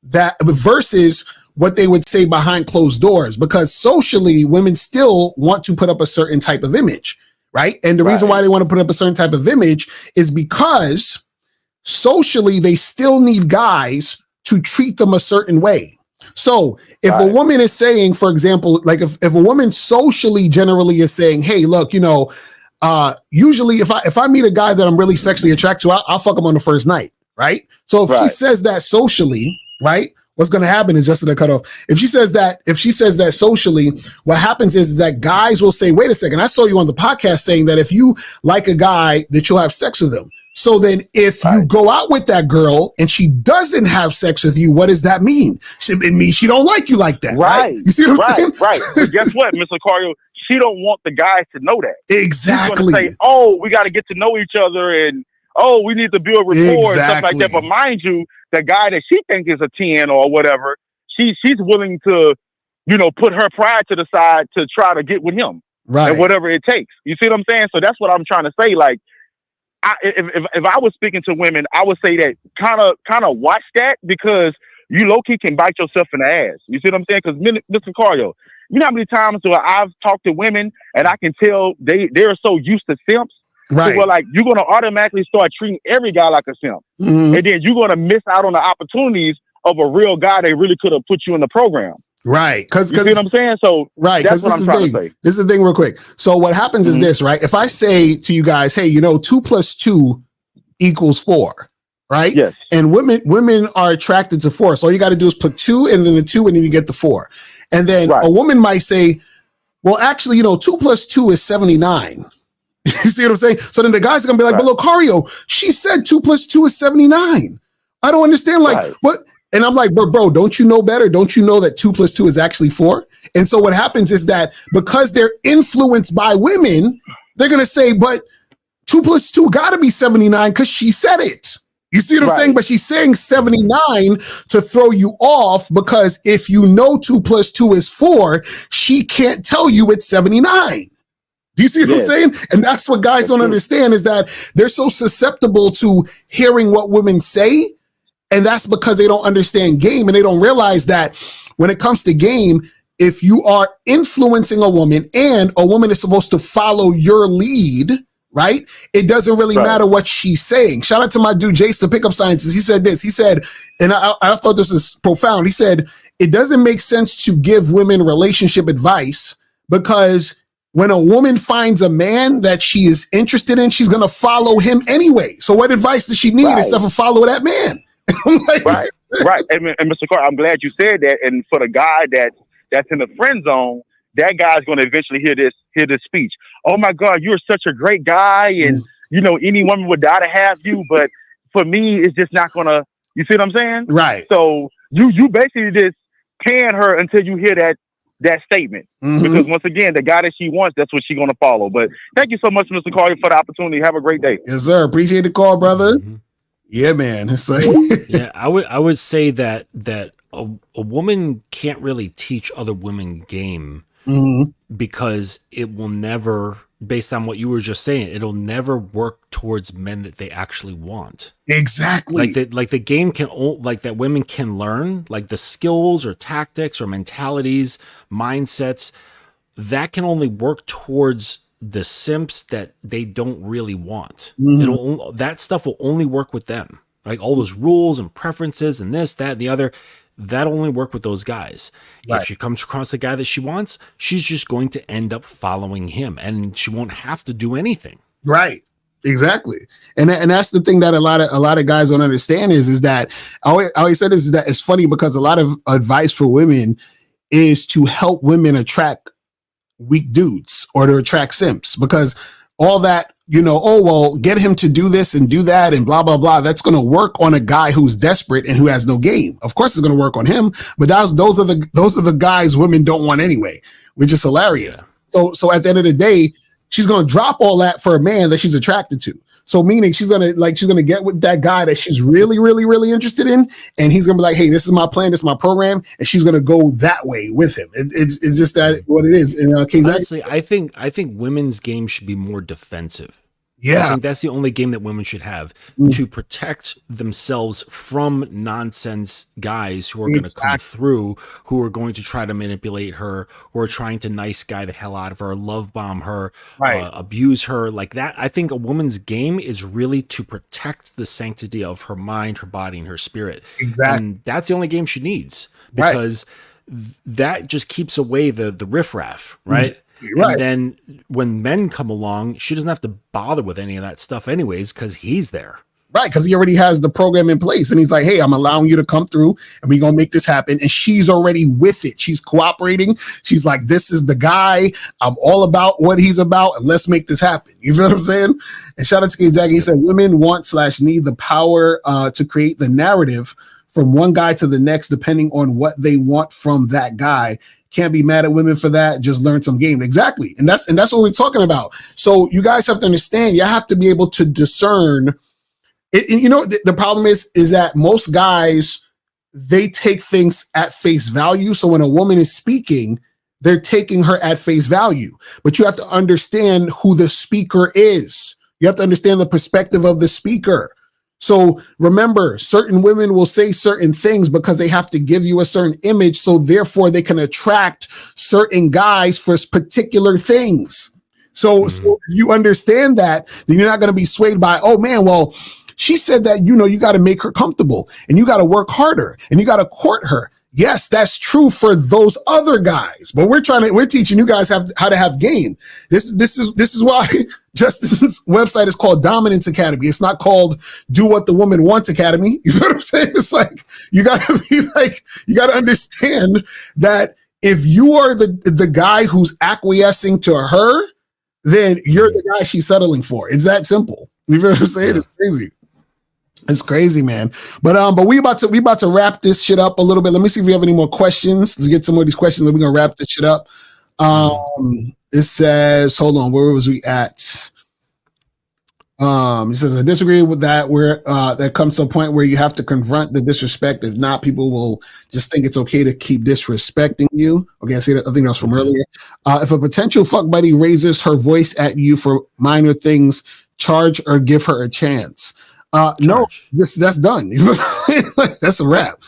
that versus what they would say behind closed doors, because socially, women still want to put up a certain type of image, right? And the reason why they want to put up a certain type of image is because socially, they still need guys to treat them a certain way. So if a woman is saying, for example, like if a woman socially generally is saying, hey, look, usually if I meet a guy that I'm really sexually attracted to, I'll fuck him on the first night, right? So if she says that socially, right, what's going to happen is just to cut off. If she says that socially, what happens is that guys will say, wait a second, I saw you on the podcast saying that if you like a guy, that you'll have sex with him. So then if you go out with that girl and she doesn't have sex with you, what does that mean? It means she don't like you like that, right? You see what I'm saying? Right. But guess what, Mr. Cario? She don't want the guys to know that. Exactly. She's going to say, oh, we got to get to know each other and, oh, we need to build rapport and stuff like that. But mind you, the guy that she thinks is a 10 or whatever, she's willing to, put her pride to the side to try to get with him. Right. And whatever it takes. You see what I'm saying? So that's what I'm trying to say. Like, if I was speaking to women, I would say that kind of watch that, because you low-key can bite yourself in the ass. You see what I'm saying? Because Mr. Cario, you know how many times where I've talked to women and I can tell they're so used to simps. Right. So, like, you're going to automatically start treating every guy like a simp. Mm-hmm. And then you're going to miss out on the opportunities of a real guy that really could have put you in the program. Right. You see what I'm saying? So that's what I'm trying to say. This is the thing real quick. So what happens is this, right? If I say to you guys, hey, 2 + 2 = 4, right? Yes. And women are attracted to 4. So all you got to do is put 2 and then the 2 and then you get the 4. And then a woman might say, well, actually, 2 + 2 is 79. You see what I'm saying? So then the guys are going to be like, but look, Cario, she said 2 + 2 is 79. I don't understand. Like, what? And I'm like, bro, don't you know better? Don't you know that 2 + 2 is actually 4? And so what happens is that because they're influenced by women, they're going to say, but 2 + 2 got to be 79 because she said it. You see what I'm saying? But she's saying 79 to throw you off, because if 2 + 2 is 4, she can't tell you it's 79. Do you see what I'm saying? And that's what guys don't understand, is that they're so susceptible to hearing what women say. And that's because they don't understand game, and they don't realize that when it comes to game, if you are influencing a woman and a woman is supposed to follow your lead, right? It doesn't really matter what she's saying. Shout out to my dude, Jace, the pickup scientist. He said this. He said, and I thought this was profound. He said, it doesn't make sense to give women relationship advice, because when a woman finds a man that she is interested in, she's going to follow him anyway. So what advice does she need except for follow that man? Right. And Mr. Carter, I'm glad you said that. And for the guy that's in the friend zone, that guy's going to eventually hear this speech. Oh my God, you're such a great guy, and any woman would die to have you, but for me, it's just not gonna. You see what I'm saying? Right. So you basically just pan her until you hear that statement, because once again, the guy that she wants, that's what she's gonna follow. But thank you so much, Mr. Carter, for the opportunity. Have a great day. Yes, sir. Appreciate the call, brother. Yeah, man. It's like yeah, I would say that a woman can't really teach other women game, because it will never, based on what you were just saying, it'll never work towards men that they actually want. Exactly. Like the game can, like that women can learn, like the skills or tactics or mentalities, mindsets, that can only work towards the simps that they don't really want. That stuff will only work with them. Like all those rules and preferences and this, that, and the other, that only work with those guys. If she comes across the guy that she wants, she's just going to end up following him, and she won't have to do anything. Right. Exactly. And that's the thing that a lot of guys don't understand is that I always said this, is that it's funny because a lot of advice for women is to help women attract weak dudes or to attract simps, because all that, oh, well, get him to do this and do that and blah, blah, blah. That's going to work on a guy who's desperate and who has no game. Of course, it's going to work on him, but those are the guys women don't want anyway, which is hilarious. Yeah. So at the end of the day, she's going to drop all that for a man that she's attracted to. So meaning she's going to get with that guy that she's really, really, really interested in. And he's going to be like, hey, this is my plan. This is my program. And she's going to go that way with him. It's just that what it is. And, honestly, I think women's game should be more defensive. Yeah. I think that's the only game that women should have to protect themselves from nonsense guys who are going to come through, who are going to try to manipulate her, who are trying to nice guy the hell out of her, love bomb her, abuse her like that. I think a woman's game is really to protect the sanctity of her mind, her body, and her spirit. Exactly. And that's the only game she needs, because that just keeps away the riffraff, right? Right. And then when men come along, she doesn't have to bother with any of that stuff anyways, because he's there. Right, because he already has the program in place, and he's like, "Hey, I'm allowing you to come through, and we're gonna make this happen." And she's already with it. She's cooperating. She's like, "This is the guy. I'm all about what he's about, and let's make this happen." You feel what I'm saying? And shout out to Gonzaga. He said, "Women want/need the power to create the narrative from one guy to the next, depending on what they want from that guy. Can't be mad at women for that. Just learn some game." Exactly, and that's what we're talking about. So you guys have to understand. You have to be able to discern. The problem is that most guys, they take things at face value. So when a woman is speaking, they're taking her at face value. But you have to understand who the speaker is. You have to understand the perspective of the speaker. So remember, certain women will say certain things because they have to give you a certain image. So therefore, they can attract certain guys for particular things. So if you understand that, then you're not going to be swayed by, oh man, well, she said that, you got to make her comfortable and you got to work harder and you got to court her. Yes, that's true for those other guys, but we're teaching you guys how to have game. This is why Justin's website is called Dominance Academy. It's not called Do What the Woman Wants Academy. You know what I'm saying? It's like, you got to understand that if you are the guy who's acquiescing to her, then you're the guy she's settling for. It's that simple. You know what I'm saying? Yeah. It's crazy. It's crazy, man. But we about to wrap this shit up a little bit. Let me see if we have any more questions. Let's get some more of these questions, then we're gonna wrap this shit up. It says, hold on, where was we at? It says, I disagree with that, where there comes to a point where you have to confront the disrespect. If not, people will just think it's okay to keep disrespecting you. Okay, I think that was from earlier. If a potential fuck buddy raises her voice at you for minor things, charge or give her a chance. No, that's done. That's a wrap.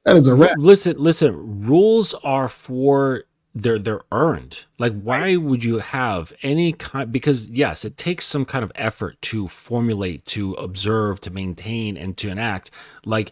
That is a wrap. Listen. Rules are for they're earned. Like, why would you have any kind? Because yes, it takes some kind of effort to formulate, to observe, to maintain, and to enact. Like,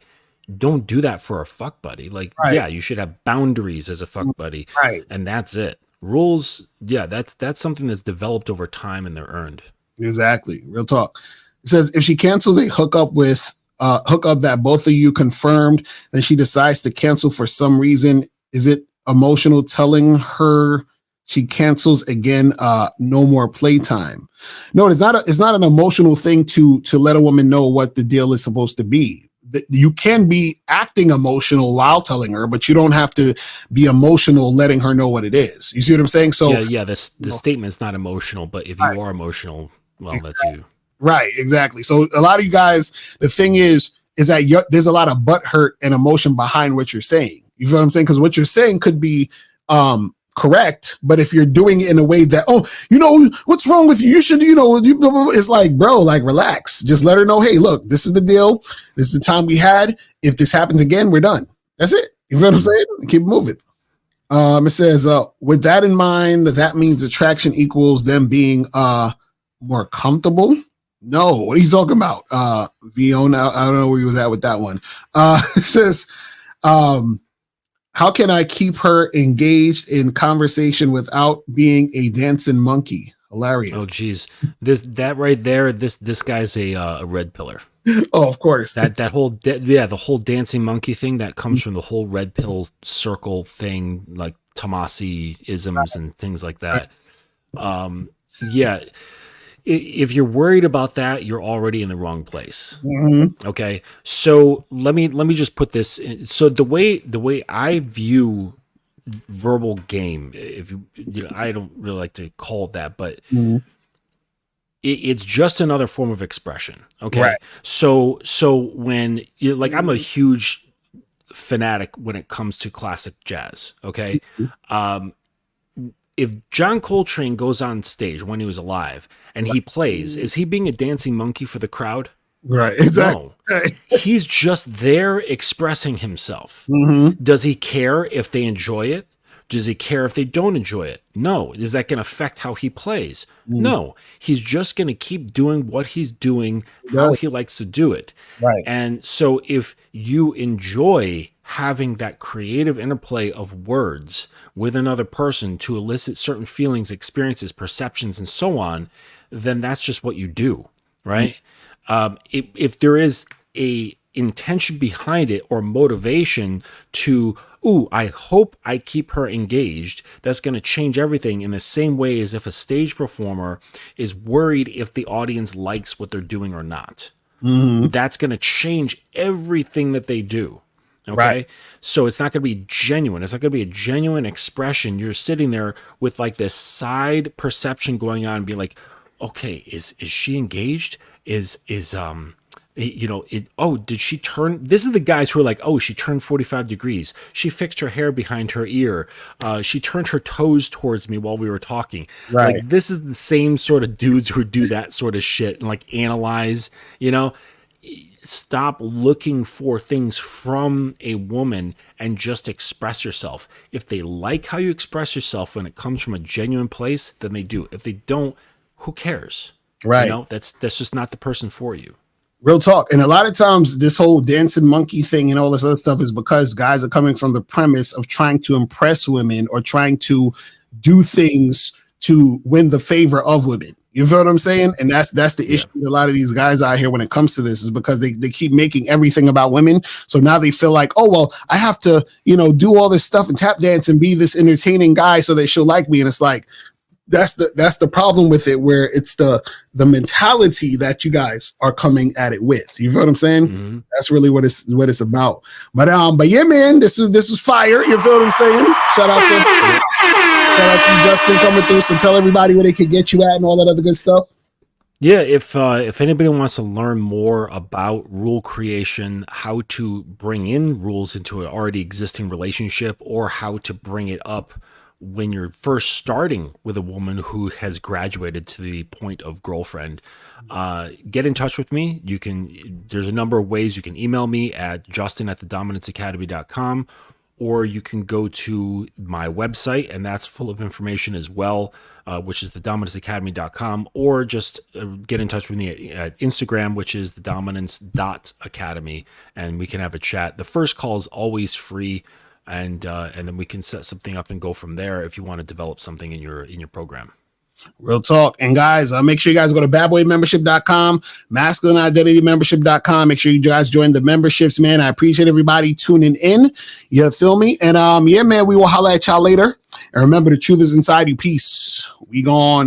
don't do that for a fuck buddy. Like, yeah, you should have boundaries as a fuck buddy, and that's it. Rules, yeah, that's something that's developed over time and they're earned. Exactly. Real talk. It says if she cancels a hookup that both of you confirmed, then she decides to cancel for some reason. Is it emotional telling her she cancels again? No more playtime. No, it's not an emotional thing to let a woman know what the deal is supposed to be. You can be acting emotional while telling her, but you don't have to be emotional letting her know what it is. You see what I'm saying? So yeah. The statement's not emotional, but if you are emotional, well, exactly. That's you. Right, exactly. So a lot of you guys, the thing is that there's a lot of butt hurt and emotion behind what you're saying. You feel what I'm saying? Because what you're saying could be correct, but if you're doing it in a way that, what's wrong with you? You should, it's like, bro, like, relax. Just let her know, hey, look, this is the deal. This is the time we had. If this happens again, we're done. That's it. You feel what I'm saying? Keep moving. It says, with that in mind, that means attraction equals them being more comfortable. No, what are you talking about? Viona, I don't know where he was at with that one. It says, how can I keep her engaged in conversation without being a dancing monkey? Hilarious. Oh, geez. That right there, this guy's a red pillar. Oh, of course. That whole the whole dancing monkey thing that comes from the whole red pill circle thing, like Tomasi isms and things like that. Yeah. If you're worried about that, you're already in the wrong place. Mm-hmm. Okay, so let me just put this in. So the way I view verbal game, if I don't really like to call it that, but it's just another form of expression. Okay, right. So when I'm a huge fanatic when it comes to classic jazz. Okay. if John Coltrane goes on stage when he was alive and he plays, is he being a dancing monkey for the crowd? Right. Exactly. No. He's just there expressing himself. Mm-hmm. Does he care if they enjoy it? Does he care if they don't enjoy it? No. Is that going to affect how he plays? No. He's just going to keep doing what he's doing, how he likes to do it. Right. And so if you enjoy having that creative interplay of words with another person to elicit certain feelings, experiences, perceptions, and so on, then that's just what you do, right? If there is a intention behind it or motivation to, I hope I keep her engaged, that's going to change everything in the same way as if a stage performer is worried if the audience likes what they're doing or not. That's going to change everything that they do. Okay. Right. So it's not going to be genuine. It's not going to be a genuine expression. You're sitting there with like this side perception going on and being like, okay, is she engaged? Did she turn? This is the guys who are like, oh, she turned 45 degrees. She fixed her hair behind her ear. She turned her toes towards me while we were talking. Right. Like, this is the same sort of dudes who do that sort of shit and like analyze, stop looking for things from a woman and just express yourself. If they like how you express yourself when it comes from a genuine place, then they do. If they don't, who cares? Right. That's just not the person for you. Real talk. And a lot of times this whole dancing monkey thing and all this other stuff is because guys are coming from the premise of trying to impress women or trying to do things to win the favor of women. You feel what I'm saying? And that's the issue with a lot of these guys out here when it comes to this, is because they keep making everything about women. So now they feel like, oh, well, I have to, do all this stuff and tap dance and be this entertaining guy so that she'll like me. And it's like, that's the problem with it, where it's the mentality that you guys are coming at it with. You feel what I'm saying? Mm-hmm. That's really what it's about. But yeah, man, this was fire. You feel what I'm saying? Shout out to you, Justin, coming through. So tell everybody where they can get you at and all that other good stuff. Yeah, if anybody wants to learn more about rule creation, how to bring in rules into an already existing relationship, or how to bring it up when you're first starting with a woman who has graduated to the point of girlfriend, get in touch with me. There's a number of ways. You can email me at justin@thedominanceacademy.com, or you can go to my website, and that's full of information as well, which is thedominanceacademy.com, or just get in touch with me at Instagram, which is thedominance.academy, and we can have a chat. The first call is always free. And then we can set something up and go from there if you want to develop something in your program. Real talk. And guys, make sure you guys go to badboymembership.com, masculineidentitymembership.com. Make sure you guys join the memberships, man. I appreciate everybody tuning in. You feel me? And yeah, man, we will holler at y'all later. And remember, the truth is inside you. Peace. We gone.